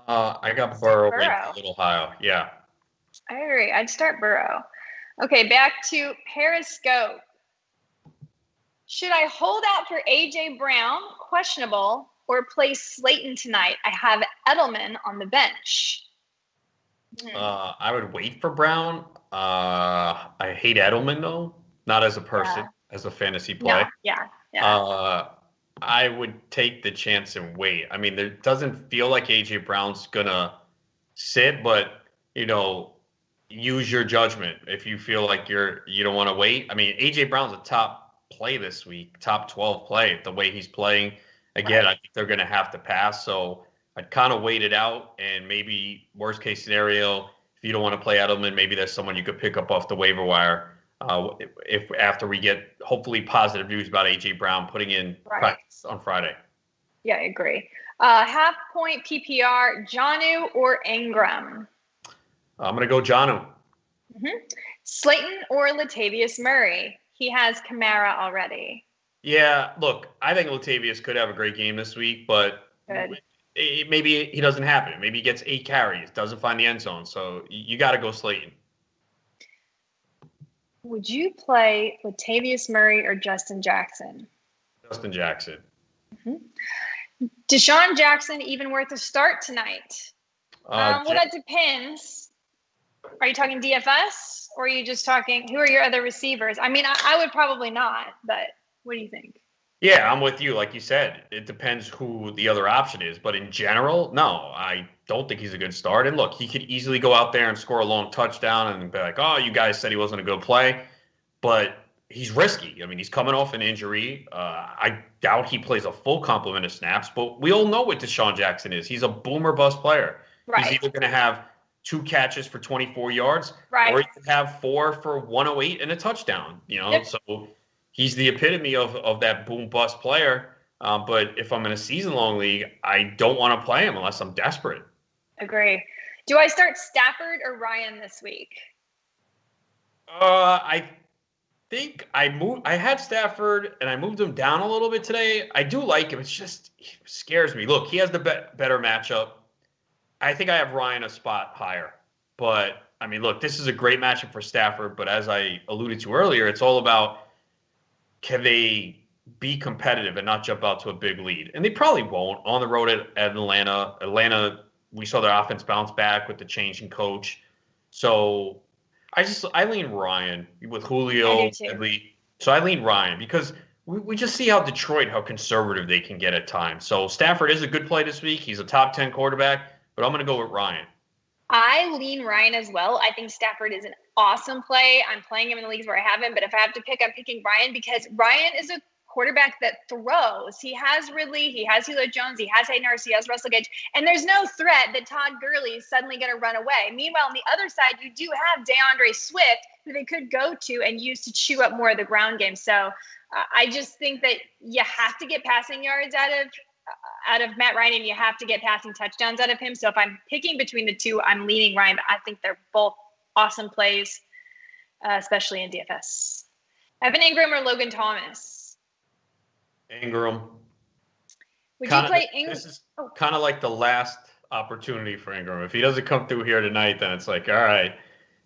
B: I got Burrow a little higher. Yeah.
A: I agree. I'd start Burrow. Okay, back to Periscope. Should I hold out for A.J. Brown, questionable, or play Slayton tonight? I have Edelman on the bench.
B: I would wait for Brown. I hate Edelman, though. Not as a person, as a fantasy play.
A: No, yeah.
B: I would take the chance and wait. I mean, there doesn't feel like A.J. Brown's going to sit, but, use your judgment if you feel like you don't want to wait. I mean, A.J. Brown's a top play this week, top 12 play. The way he's playing, again, I think they're going to have to pass. So I'd kind of wait it out, and maybe worst case scenario, if you don't want to play Edelman, maybe there's someone you could pick up off the waiver wire. If after we get hopefully positive news about A.J. Brown putting in practice on Friday.
A: Yeah, I agree. Half point PPR, Jonnu or Ingram?
B: I'm going to go Jonnu.
A: Slayton or Latavius Murray? He has Kamara already.
B: Yeah, look, I think Latavius could have a great game this week, but maybe he doesn't have it. Maybe he gets 8 carries, doesn't find the end zone. So you got to go Slayton.
A: Would you play Latavius Murray or Justin Jackson?
B: Justin Jackson.
A: Deshaun Jackson even worth a start tonight? Well, that depends. Are you talking DFS or are you just talking, who are your other receivers? I mean, I would probably not, but what do you think?
B: Yeah, I'm with you. Like you said, it depends who the other option is. But in general, no, I don't think he's a good start. And look, he could easily go out there and score a long touchdown and be like, oh, you guys said he wasn't a good play. But he's risky. I mean, he's coming off an injury. I doubt he plays a full complement of snaps. But we all know what Deshaun Jackson is. He's a boomer bust player.
A: Right.
B: He's either going to have 2 catches for 24 yards
A: right.
B: or he could have 4 for 108 and a touchdown.
A: Yep.
B: So he's the epitome of that boom bust player. But if I'm in a season-long league, I don't want to play him unless I'm desperate.
A: Agree. Do I start Stafford or Ryan this week?
B: I think I had Stafford and I moved him down a little bit today. I do like him. It's just it scares me. Look, he has the better matchup. I think I have Ryan a spot higher. But, I mean, look, this is a great matchup for Stafford. But as I alluded to earlier, it's all about can they be competitive and not jump out to a big lead? And they probably won't. On the road at Atlanta. Atlanta, we saw their offense bounce back with the change in coach. So I lean Ryan with Julio. So I lean Ryan because we just see how Detroit, how conservative they can get at times. So Stafford is a good play this week. He's a top 10 quarterback, but I'm going to go with Ryan.
A: I lean Ryan as well. I think Stafford is an awesome play. I'm playing him in the leagues where I have him, but if I have to pick, I'm picking Ryan because Ryan is a quarterback that throws. He has Ridley, he has Julio Jones, he has Hayden Hurst, he has Russell Gage, and there's no threat that Todd Gurley is suddenly going to run away. Meanwhile, on the other side, you do have DeAndre Swift, who they could go to and use to chew up more of the ground game. So I just think that you have to get passing yards out of Matt Ryan, and you have to get passing touchdowns out of him. So if I'm picking between the two, I'm leaning Ryan, but I think they're both awesome plays, especially in DFS. Evan Ingram or Logan Thomas?
B: Ingram.
A: Would you play Ingram?
B: This is kind of like the last opportunity for Ingram. If he doesn't come through here tonight, then it's like, all right,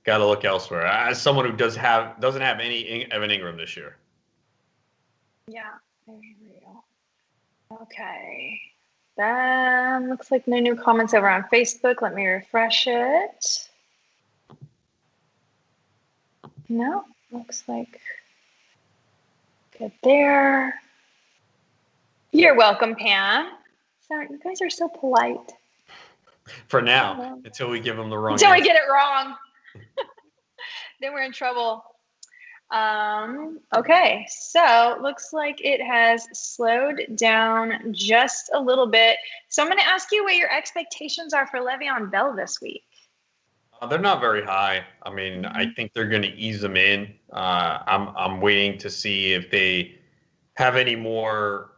B: got to look elsewhere. As someone who doesn't have any Evan Ingram this year.
A: Yeah, very real. Okay. That looks like no new comments over on Facebook. Let me refresh it. No, looks like good there. You're welcome, Pam. Sorry, you guys are so polite.
B: For now, until we give them the wrong
A: Until
B: answer.
A: we get it wrong. Then we're in trouble. Okay, so looks like it has slowed down just a little bit. So I'm going to ask you what your expectations are for Le'Veon Bell this week.
B: They're not very high. I mean, I think they're going to ease them in. I'm waiting to see if they have any more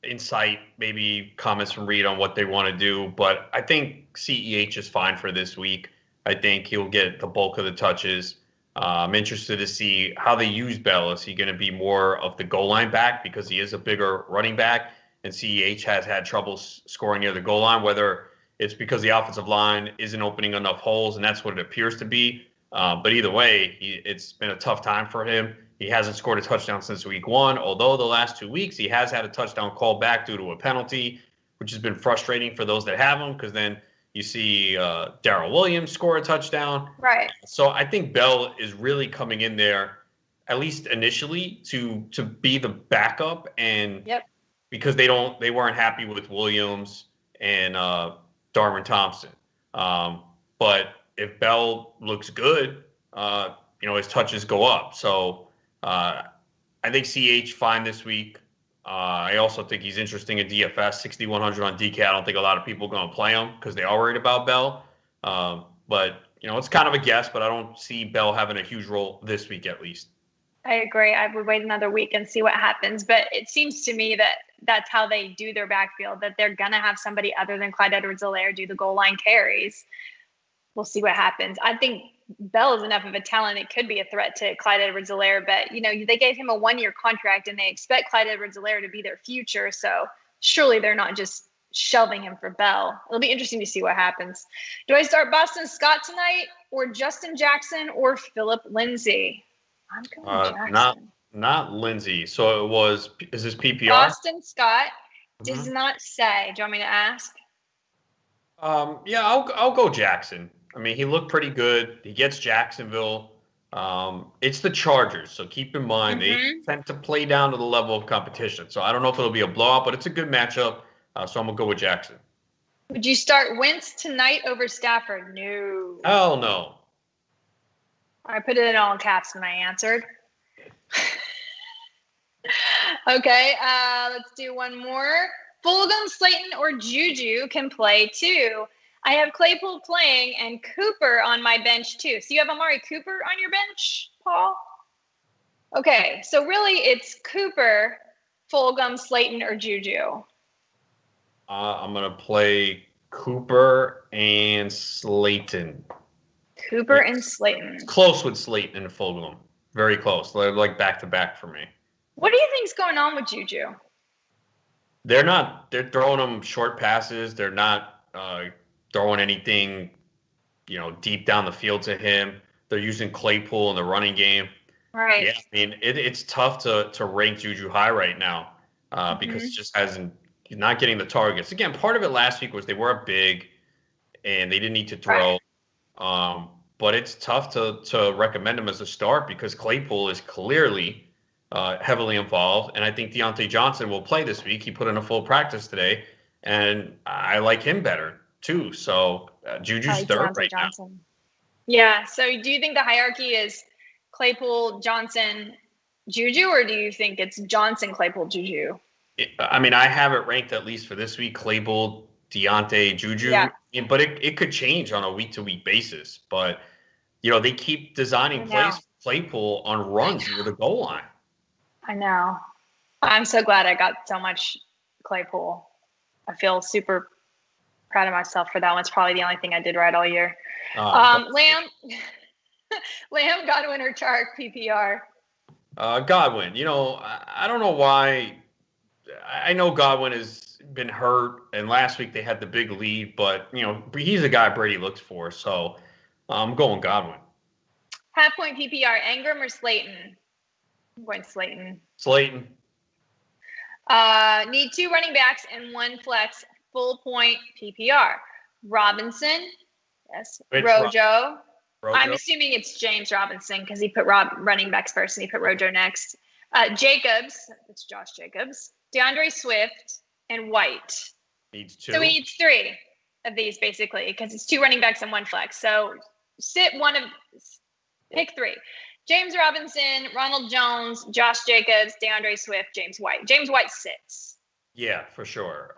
B: insight, maybe comments from Reed on what they want to do. But I think CEH is fine for this week. I think he'll get the bulk of the touches. I'm interested to see how they use Bell. Is he going to be more of the goal line back because he is a bigger running back and CEH has had trouble scoring near the goal line, whether it's because the offensive line isn't opening enough holes, and that's what it appears to be. But either way, it's been a tough time for him. He hasn't scored a touchdown since week 1, although the last 2 weeks he has had a touchdown called back due to a penalty, which has been frustrating for those that have him because then you see Darrell Williams score a touchdown.
A: Right.
B: So I think Bell is really coming in there, at least initially, to be the backup, and because they weren't happy with Williams and Darwin Thompson. But if Bell looks good, his touches go up. So I think CH fine this week. I also think he's interesting in DFS, 6,100 on DK. I don't think a lot of people are going to play him because they are worried about Bell. But, it's kind of a guess, but I don't see Bell having a huge role this week at least.
A: I agree. I would wait another week and see what happens. But it seems to me that that's how they do their backfield, that they're going to have somebody other than Clyde Edwards-Helaire do the goal line carries. we'll see what happens. I think Bell is enough of a talent. It could be a threat to Clyde Edwards-Helaire, but they gave him a 1-year contract and they expect Clyde Edwards-Helaire to be their future. So surely they're not just shelving him for Bell. It'll be interesting to see what happens. Do I start Boston Scott tonight or Justin Jackson or Philip Lindsay? I'm going Jackson.
B: Not Lindsay. So is this PPR?
A: Boston Scott does not say. Do you want me to ask?
B: Yeah, I'll go Jackson. I mean, he looked pretty good. He gets Jacksonville. It's the Chargers, so keep in mind they tend to play down to the level of competition. So I don't know if it'll be a blowout, but it's a good matchup. So I'm gonna go with Jackson.
A: Would you start Wentz tonight over Stafford? No.
B: Hell no.
A: I put it in all caps when I answered. Okay, let's do one more. Fulgham, Slayton, or Juju can play too. I have Claypool playing and Cooper on my bench too. So you have Amari Cooper on your bench, Paul? Okay, so really it's Cooper, Fulgham, Slayton, or Juju.
B: I'm going to play Cooper and Slayton.
A: Cooper and Slayton.
B: It's close with Slayton and Fulgham. Very close. They're like back-to-back for me.
A: What do you think's going on with Juju?
B: They're throwing them short passes. They're not throwing anything, deep down the field to him. They're using Claypool in the running game.
A: Right.
B: Yeah, I mean, it's tough to rank Juju high right now because it just not getting the targets. Again, part of it last week was they weren't big and they didn't need to throw. Right. But it's tough to recommend him as a start because Claypool is clearly heavily involved. And I think Deontay Johnson will play this week. He put in a full practice today, and I like him better too. So Juju's third right now.
A: Yeah. So do you think the hierarchy is Claypool, Johnson, Juju, or do you think it's Johnson, Claypool, Juju?
B: I mean, I have it ranked at least for this week, Claypool, Deontay, Juju.
A: Yeah.
B: But it could change on a week-to-week basis. But, they keep designing plays for Claypool on runs near the goal line.
A: I know. I'm so glad I got so much Claypool. I feel super proud of myself for that one. It's probably the only thing I did right all year. Lamb, Godwin, or Chark, PPR?
B: Godwin. I don't know why. I know Godwin has been hurt, and last week they had the big lead, but, he's a guy Brady looks for, so I'm going Godwin.
A: Half-point PPR, Ingram or Slayton? I'm going Slayton.
B: Slayton.
A: Need 2 running backs and 1 flex, full point PPR. Robinson, yes. Rojo. I'm assuming it's James Robinson because he put running backs first and he put Rojo next. Jacobs, it's Josh Jacobs. DeAndre Swift and White.
B: Needs 2.
A: So he needs 3 of these basically because it's 2 running backs and 1 flex. So pick 3. James Robinson, Ronald Jones, Josh Jacobs, DeAndre Swift, James White. James White sits.
B: Yeah, for sure.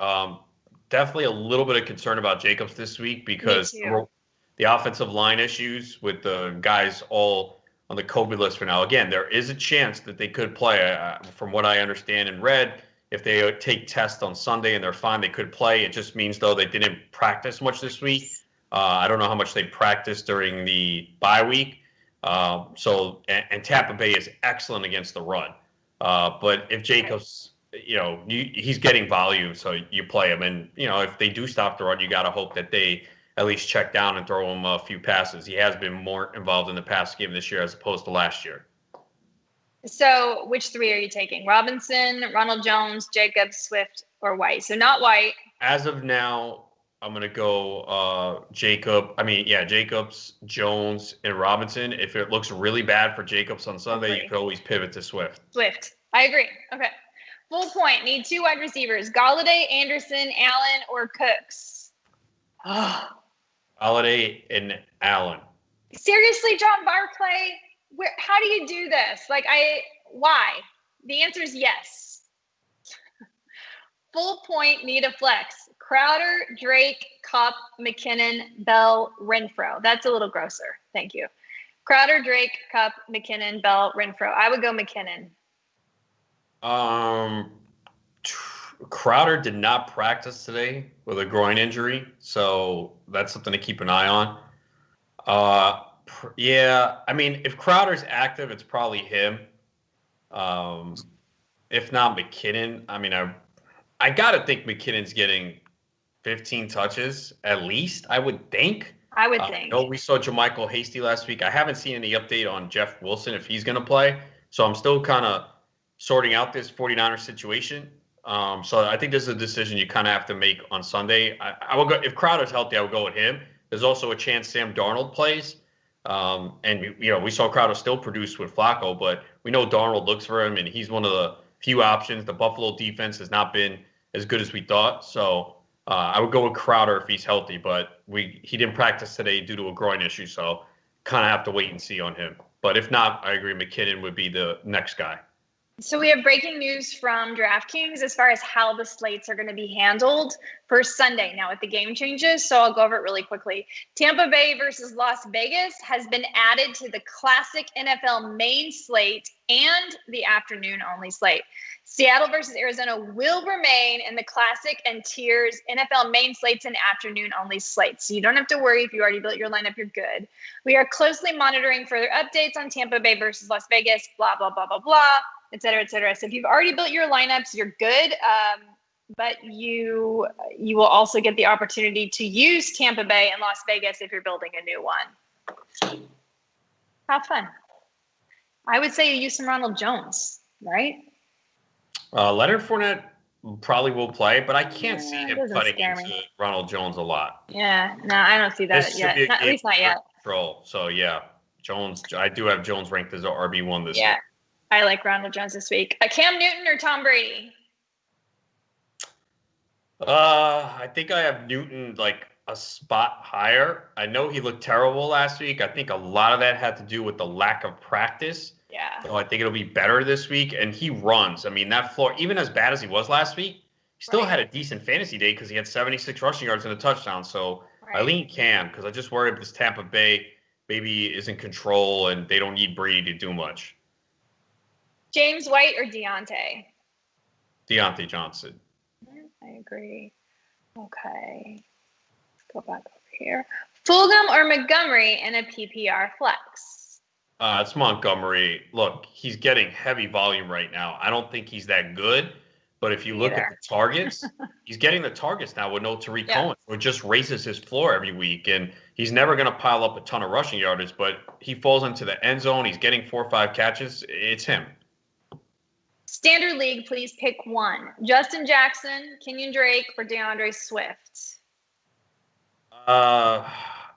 B: Definitely a little bit of concern about Jacobs this week because the offensive line issues with the guys all on the COVID list for now. Again, there is a chance that they could play. From what I understand and read, if they take tests on Sunday and they're fine, they could play. It just means, though, they didn't practice much this week. I don't know how much they practiced during the bye week. And Tampa Bay is excellent against the run. But if Jacobs, he's getting volume, so you play him. And, if they do stop the run, you got to hope that they at least check down and throw him a few passes. He has been more involved in the pass game this year as opposed to last year.
A: So which 3 are you taking? Robinson, Ronald Jones, Jacobs, Swift, or White? So not White.
B: As of now, I'm going to go Jacobs, Jones, and Robinson. If it looks really bad for Jacobs on Sunday, you could always pivot to Swift.
A: I agree. Okay. Full point. Need 2 wide receivers. Galladay, Anderson, Allen, or Cooks?
B: Galladay and Allen.
A: Seriously, John Barclay? How do you do this? Why? The answer is yes. Full point, need a flex. Crowder, Drake, Kupp, McKinnon, Bell, Renfro. That's a little grosser. Thank you. Crowder, Drake, Kupp, McKinnon, Bell, Renfro. I would go McKinnon.
B: Crowder did not practice today with a groin injury, so that's something to keep an eye on. Yeah. I mean, if Crowder's active, it's probably him. Um, if not McKinnon, I mean, I gotta think McKinnon's getting 15 touches at least. I would think.
A: I would
B: I
A: think.
B: know we saw Jermichael Hasty last week. I haven't seen any update on Jeff Wilson if he's going to play. So I'm still kind of sorting out this 49ers situation. So I think this is a decision you kind of have to make on Sunday. I will go if Crowder's healthy. I would go with him. There's also a chance Sam Darnold plays. And we saw Crowder still produce with Flacco, but we know Darnold looks for him, and he's one of the few options. The Buffalo defense has not been as good as we thought. So I would go with Crowder if he's healthy, but he didn't practice today due to a groin issue, so kind of have to wait and see on him. But if not, I agree McKinnon would be the next guy.
A: So we have breaking news from DraftKings as far as how the slates are going to be handled for Sunday now with the game changes. So I'll go over it really quickly. Tampa Bay versus Las Vegas has been added to the classic NFL main slate and the afternoon only slate. Seattle versus Arizona will remain in the classic and tiers NFL main slates and afternoon only slates. So you don't have to worry if you already built your lineup, you're good. We are closely monitoring further updates on Tampa Bay versus Las Vegas, blah, blah, blah, blah, blah. Et cetera, et cetera. So if you've already built your lineups, you're good. But you will also get the opportunity to use Tampa Bay and Las Vegas if you're building a new one. Have fun. I would say you use some Ronald Jones, right?
B: Leonard Fournette probably will play, but I can't see him cutting into Ronald Jones a lot.
A: Yeah, no, I don't see that yet. At least not yet.
B: Control. So yeah, Jones. I do have Jones ranked as an RB1 this week.
A: I like Ronald Jones this week. Cam Newton or Tom Brady?
B: I think I have Newton like a spot higher. I know he looked terrible last week. I think a lot of that had to do with the lack of practice.
A: Yeah.
B: So I think it'll be better this week. And he runs. I mean, that floor, even as bad as he was last week, he still had a decent fantasy day because he had 76 rushing yards and a touchdown. So I lean Cam because I just worry if this Tampa Bay maybe is in control and they don't need Brady to do much.
A: James White or Deontay?
B: Deontay Johnson.
A: I agree. Okay. Let's go back over here. Fulgham or Montgomery in a PPR flex?
B: It's Montgomery. Look, he's getting heavy volume right now. I don't think he's that good, but if you look at the targets, he's getting the targets now with no Tariq Cohen. So it just raises his floor every week, and he's never going to pile up a ton of rushing yardage, but he falls into the end zone. He's getting 4 or 5 catches. It's him.
A: Standard League, please pick one. Justin Jackson, Kenyon Drake, or DeAndre Swift?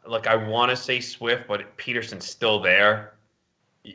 B: Look, I want to say Swift, but Peterson's still there. Yeah,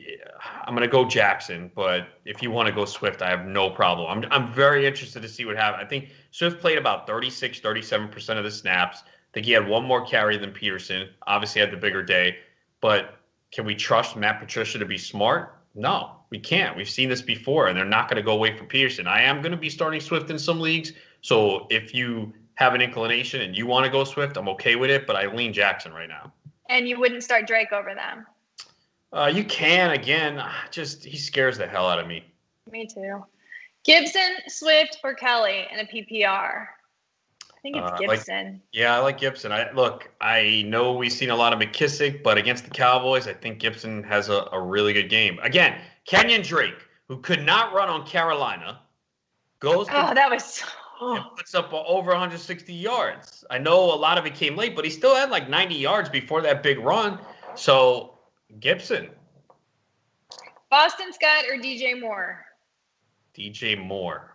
B: I'm going to go Jackson, but if you want to go Swift, I have no problem. I'm very interested to see what happens. I think Swift played about 36, 37% of the snaps. I think he had one more carry than Peterson. Obviously had the bigger day, but can we trust Matt Patricia to be smart? No, we can't. We've seen this before, and they're not going to go away from Peterson. I am going to be starting Swift in some leagues, so if you have an inclination and you want to go Swift, I'm okay with it, but I lean Jackson right now.
A: And you wouldn't start Drake over them?
B: You can, again, just he scares the hell out of me.
A: Me too. Gibson, Swift, or Kelly in a PPR? I think it's Gibson.
B: I like Gibson. I know we've seen a lot of McKissick, but against the Cowboys, I think Gibson has a really good game. Again, Kenyon Drake, who could not run on Carolina, goes and puts up over 160 yards. I know a lot of it came late, but he still had like 90 yards before that big run. So Gibson.
A: Boston Scott or DJ Moore?
B: DJ Moore.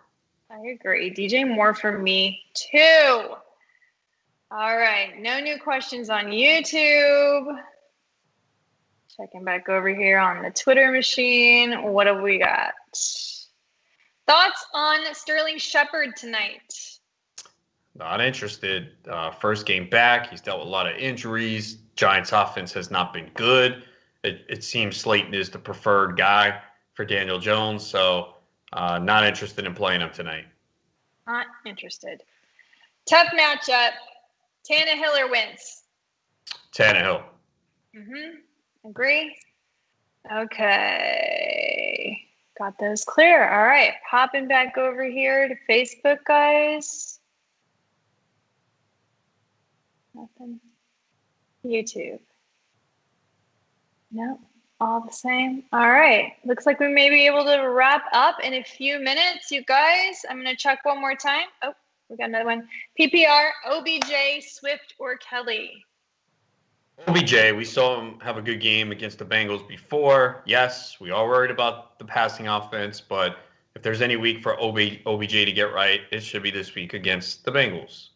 A: I agree. DJ Moore for me, too. All right. No new questions on YouTube. Checking back over here on the Twitter machine. What have we got? Thoughts on Sterling Shepard tonight?
B: Not interested. First game back. He's dealt with a lot of injuries. Giants offense has not been good. It seems Slayton is the preferred guy for Daniel Jones. So not interested in playing him tonight.
A: Not interested. Tough matchup. Tannehill or Wentz?
B: Tannehill.
A: Agree? Okay. Got those clear. All right. Popping back over here to Facebook, guys. Nothing. YouTube. No, all the same. All right. Looks like we may be able to wrap up in a few minutes, you guys. I'm going to check one more time. Oh, we got another one. PPR, OBJ, Swift, or Kelly?
B: OBJ, we saw him have a good game against the Bengals before. Yes, we are worried about the passing offense, but if there's any week for OBJ to get right, it should be this week against the Bengals.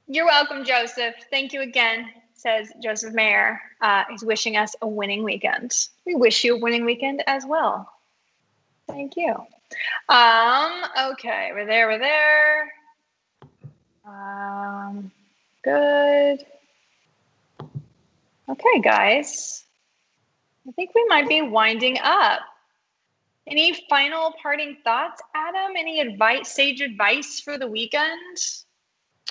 A: You're welcome, Joseph. Thank you again, says Joseph Mayer. He's wishing us a winning weekend. We wish you a winning weekend as well. Thank you. Okay, we're there. Good. Okay, guys. I think we might be winding up. Any final parting thoughts, Adam? Any sage advice for the weekend?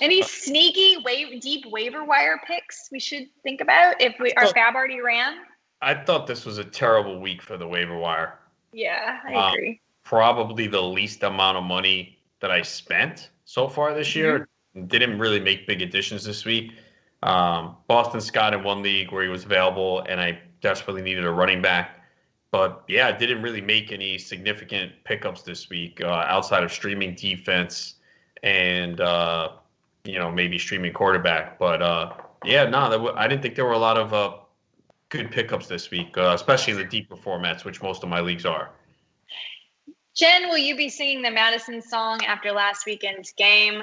A: Any sneaky deep waiver wire picks we should think about if our fab already ran?
B: I thought this was a terrible week for the waiver wire.
A: Yeah, I agree.
B: Probably the least amount of money that I spent so far this year. Didn't really make big additions this week. Boston Scott in one league where he was available, and I desperately needed a running back. But yeah, I didn't really make any significant pickups this week outside of streaming defense and maybe streaming quarterback. But I didn't think there were a lot of good pickups this week, especially in the deeper formats, which most of my leagues are.
A: Jen, will you be singing the Madison song after last weekend's game?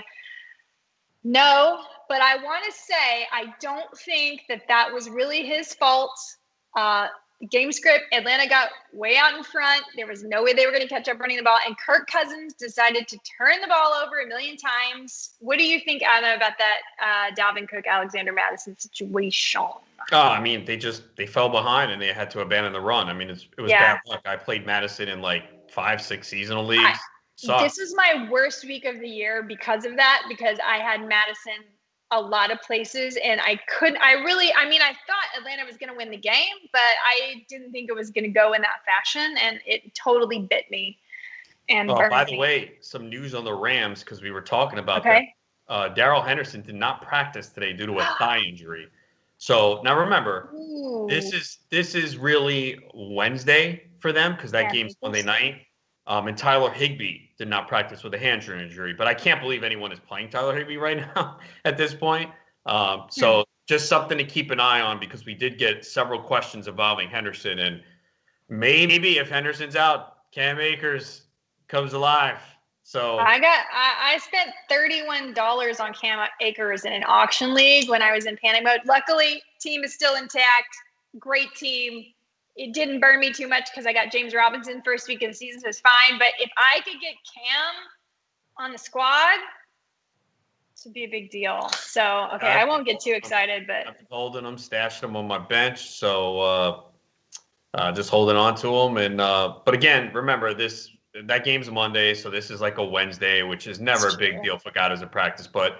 A: No, but I want to say I don't think that was really his fault. Game script, Atlanta got way out in front. There was no way they were going to catch up running the ball. And Kirk Cousins decided to turn the ball over a million times. What do you think, Adam, about that Dalvin Cook, Alexander Madison situation?
B: I mean, they fell behind and they had to abandon the run. I mean, it was bad luck. I played Madison in like 5-6 seasonal leagues.
A: This was my worst week of the year because of that, because I had Madison a lot of places and I thought Atlanta was going to win the game, but I didn't think it was going to go in that fashion, and it totally bit me. And
B: by the way, some news on the Rams, because we were talking about that. Darrell Henderson did not practice today due to a thigh injury. So now remember, this is really Wednesday for them because that game's Monday night. And Tyler Higbee did not practice with a hamstring injury, but I can't believe anyone is playing Tyler Higbee right now at this point. So just something to keep an eye on, because we did get several questions involving Henderson, and maybe if Henderson's out, Cam Akers comes alive. So
A: I spent $31 on Cam Akers in an auction league when I was in panic mode. Luckily, team is still intact. Great team. It didn't burn me too much because I got James Robinson first week of the season, so it's fine. But if I could get Cam on the squad, this would be a big deal. So, I won't get too excited. But
B: I'm holding them, stashing them on my bench. So just holding on to them. And but again, remember that game's Monday, so this is like a Wednesday, which is never a big deal for guys in practice. But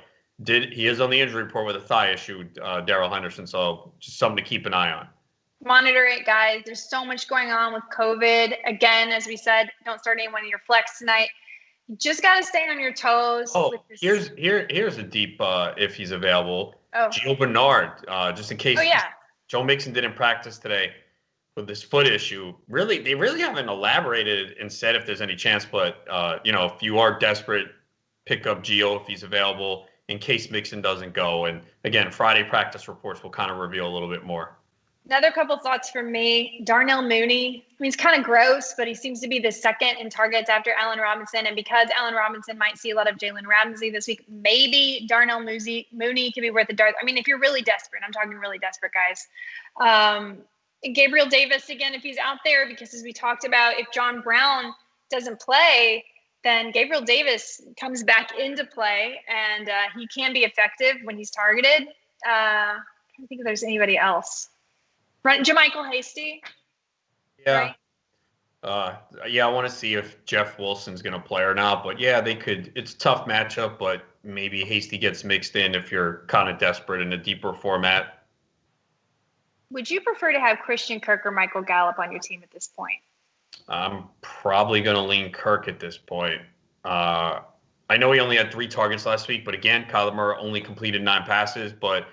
B: he is on the injury report with a thigh issue, Darrell Henderson. So just something to keep an eye on.
A: Monitor it, guys. There's so much going on with COVID. Again, as we said, don't start anyone in your flex tonight. You just got to stay on your toes.
B: Oh, here's a deep if he's available. Gio Bernard, just in case.
A: Oh, yeah.
B: Joe Mixon didn't practice today with this foot issue. They really haven't elaborated and said if there's any chance, but if you are desperate, pick up Gio if he's available in case Mixon doesn't go. And again, Friday practice reports will kind of reveal a little bit more.
A: Another couple thoughts from me. Darnell Mooney. I mean, he's kind of gross, but he seems to be the second in targets after Allen Robinson. And because Allen Robinson might see a lot of Jalen Ramsey this week, maybe Darnell Mooney could be worth a dart. I mean, if you're really desperate, I'm talking really desperate, guys. Gabriel Davis, again, if he's out there, because as we talked about, if John Brown doesn't play, then Gabriel Davis comes back into play, and he can be effective when he's targeted. I don't think there's anybody else. Right, Jermichael Hasty.
B: Yeah. Right? I want to see if Jeff Wilson's going to play or not. But yeah, they could. It's a tough matchup, but maybe Hasty gets mixed in if you're kind of desperate in a deeper format.
A: Would you prefer to have Christian Kirk or Michael Gallup on your team at this point?
B: I'm probably going to lean Kirk at this point. I know he only had 3 targets last week, but again, Kyler Murray only completed 9 passes. But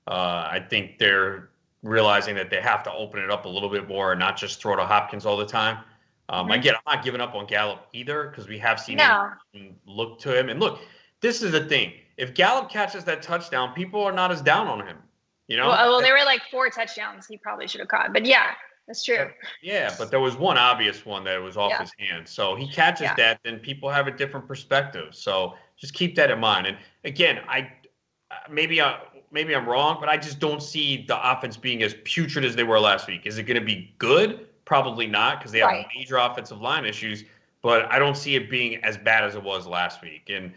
B: I think they're realizing that they have to open it up a little bit more and not just throw to Hopkins all the time. Again, I'm not giving up on Gallup either because we have seen him look to him. And look, this is the thing. If Gallup catches that touchdown, people are not as down on him.
A: Well, there were like 4 touchdowns he probably should have caught. But yeah, that's true.
B: Yeah, but there was one obvious one that was off his hands. So he catches that, then people have a different perspective. So just keep that in mind. And again, maybe I'm wrong, but I just don't see the offense being as putrid as they were last week. Is it going to be good? Probably not, because they have major offensive line issues. But I don't see it being as bad as it was last week. And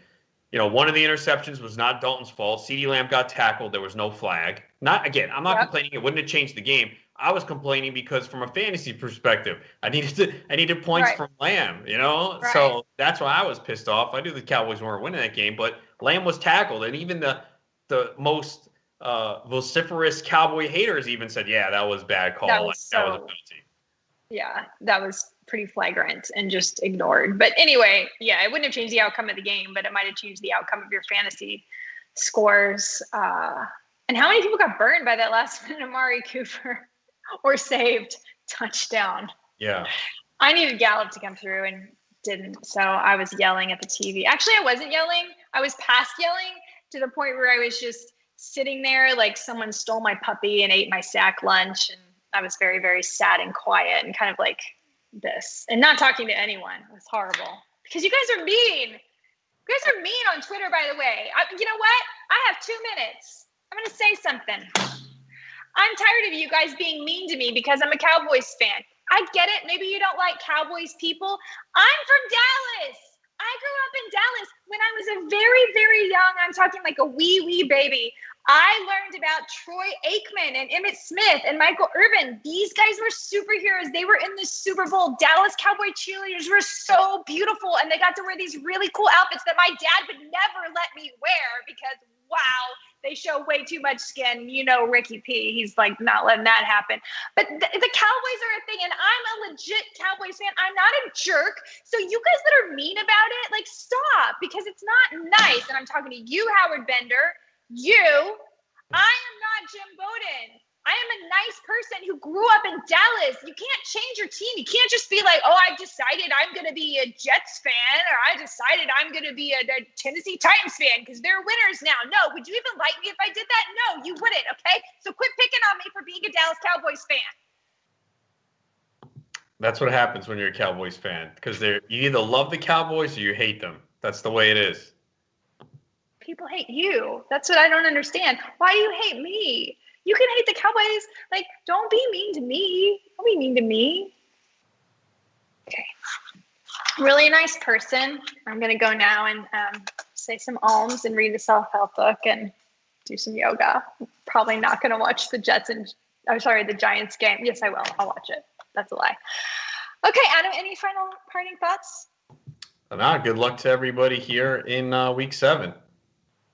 B: one of the interceptions was not Dalton's fault. CeeDee Lamb got tackled. There was no flag. I'm not complaining. It wouldn't have changed the game. I was complaining because from a fantasy perspective, I needed points from Lamb, So that's why I was pissed off. I knew the Cowboys weren't winning that game, but Lamb was tackled. And even the most vociferous Cowboy haters even said, yeah, that was a bad call. That was a penalty.
A: Yeah, that was pretty flagrant and just ignored. But anyway, it wouldn't have changed the outcome of the game, but it might have changed the outcome of your fantasy scores. And how many people got burned by that last minute Amari Cooper or saved touchdown?
B: Yeah.
A: I needed Gallup to come through and didn't. So I was yelling at the TV. Actually, I wasn't yelling. I was past yelling to the point where I was just sitting there like someone stole my puppy and ate my sack lunch. And I was very, very sad and quiet and kind of like this and not talking to anyone. It was horrible because you guys are mean. You guys are mean on Twitter, by the way. You know what? I have 2 minutes. I'm going to say something. I'm tired of you guys being mean to me because I'm a Cowboys fan. I get it. Maybe you don't like Cowboys people. I'm from Dallas. I grew up in Dallas when I was a very, very young, I'm talking like a wee baby. I learned about Troy Aikman and Emmitt Smith and Michael Irvin. These guys were superheroes. They were in the Super Bowl. Dallas Cowboy cheerleaders were so beautiful, and they got to wear these really cool outfits that my dad would never let me wear because, wow, they show way too much skin. Ricky P, he's like not letting that happen. But the Cowboys are a thing, and I'm a legit Cowboys fan. I'm not a jerk. So you guys that are mean about it, like, stop, because it's not nice. And I'm talking to you, Howard Bender. I am not Jim Bowden. I am a nice person who grew up in Dallas. You can't change your team. You can't just be like, oh, I've decided I'm going to be a Jets fan, or I decided I'm going to be a Tennessee Titans fan because they're winners now. No, would you even like me if I did that? No, you wouldn't, okay? So quit picking on me for being a Dallas Cowboys fan.
B: That's what happens when you're a Cowboys fan, because you either love the Cowboys or you hate them. That's the way it is.
A: People hate you. That's what I don't understand. Why do you hate me? You can hate the Cowboys. Like, don't be mean to me. Don't be mean to me. Okay. Really nice person. I'm going to go now and say some alms and read a self-help book and do some yoga. Probably not going to watch the Giants game. Yes, I will. I'll watch it. That's a lie. Okay, Adam, any final parting thoughts?
B: Good luck to everybody here in week 7.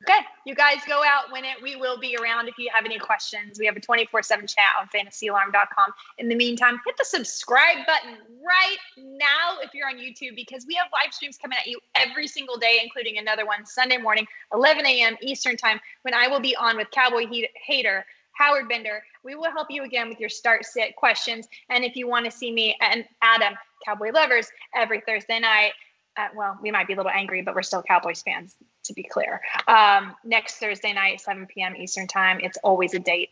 A: Okay, you guys go out, win it. We will be around if you have any questions. We have a 24/7 chat on fantasyalarm.com. In the meantime, hit the subscribe button right now if you're on YouTube, because we have live streams coming at you every single day, including another one Sunday morning, 11 a.m. Eastern time, when I will be on with Cowboy hater Howard Bender. We will help you again with your start-sit questions. And if you want to see me and Adam, Cowboy lovers, every Thursday night, we might be a little angry, but we're still Cowboys fans, to be clear. Next Thursday night, 7 p.m. Eastern time. It's always a date.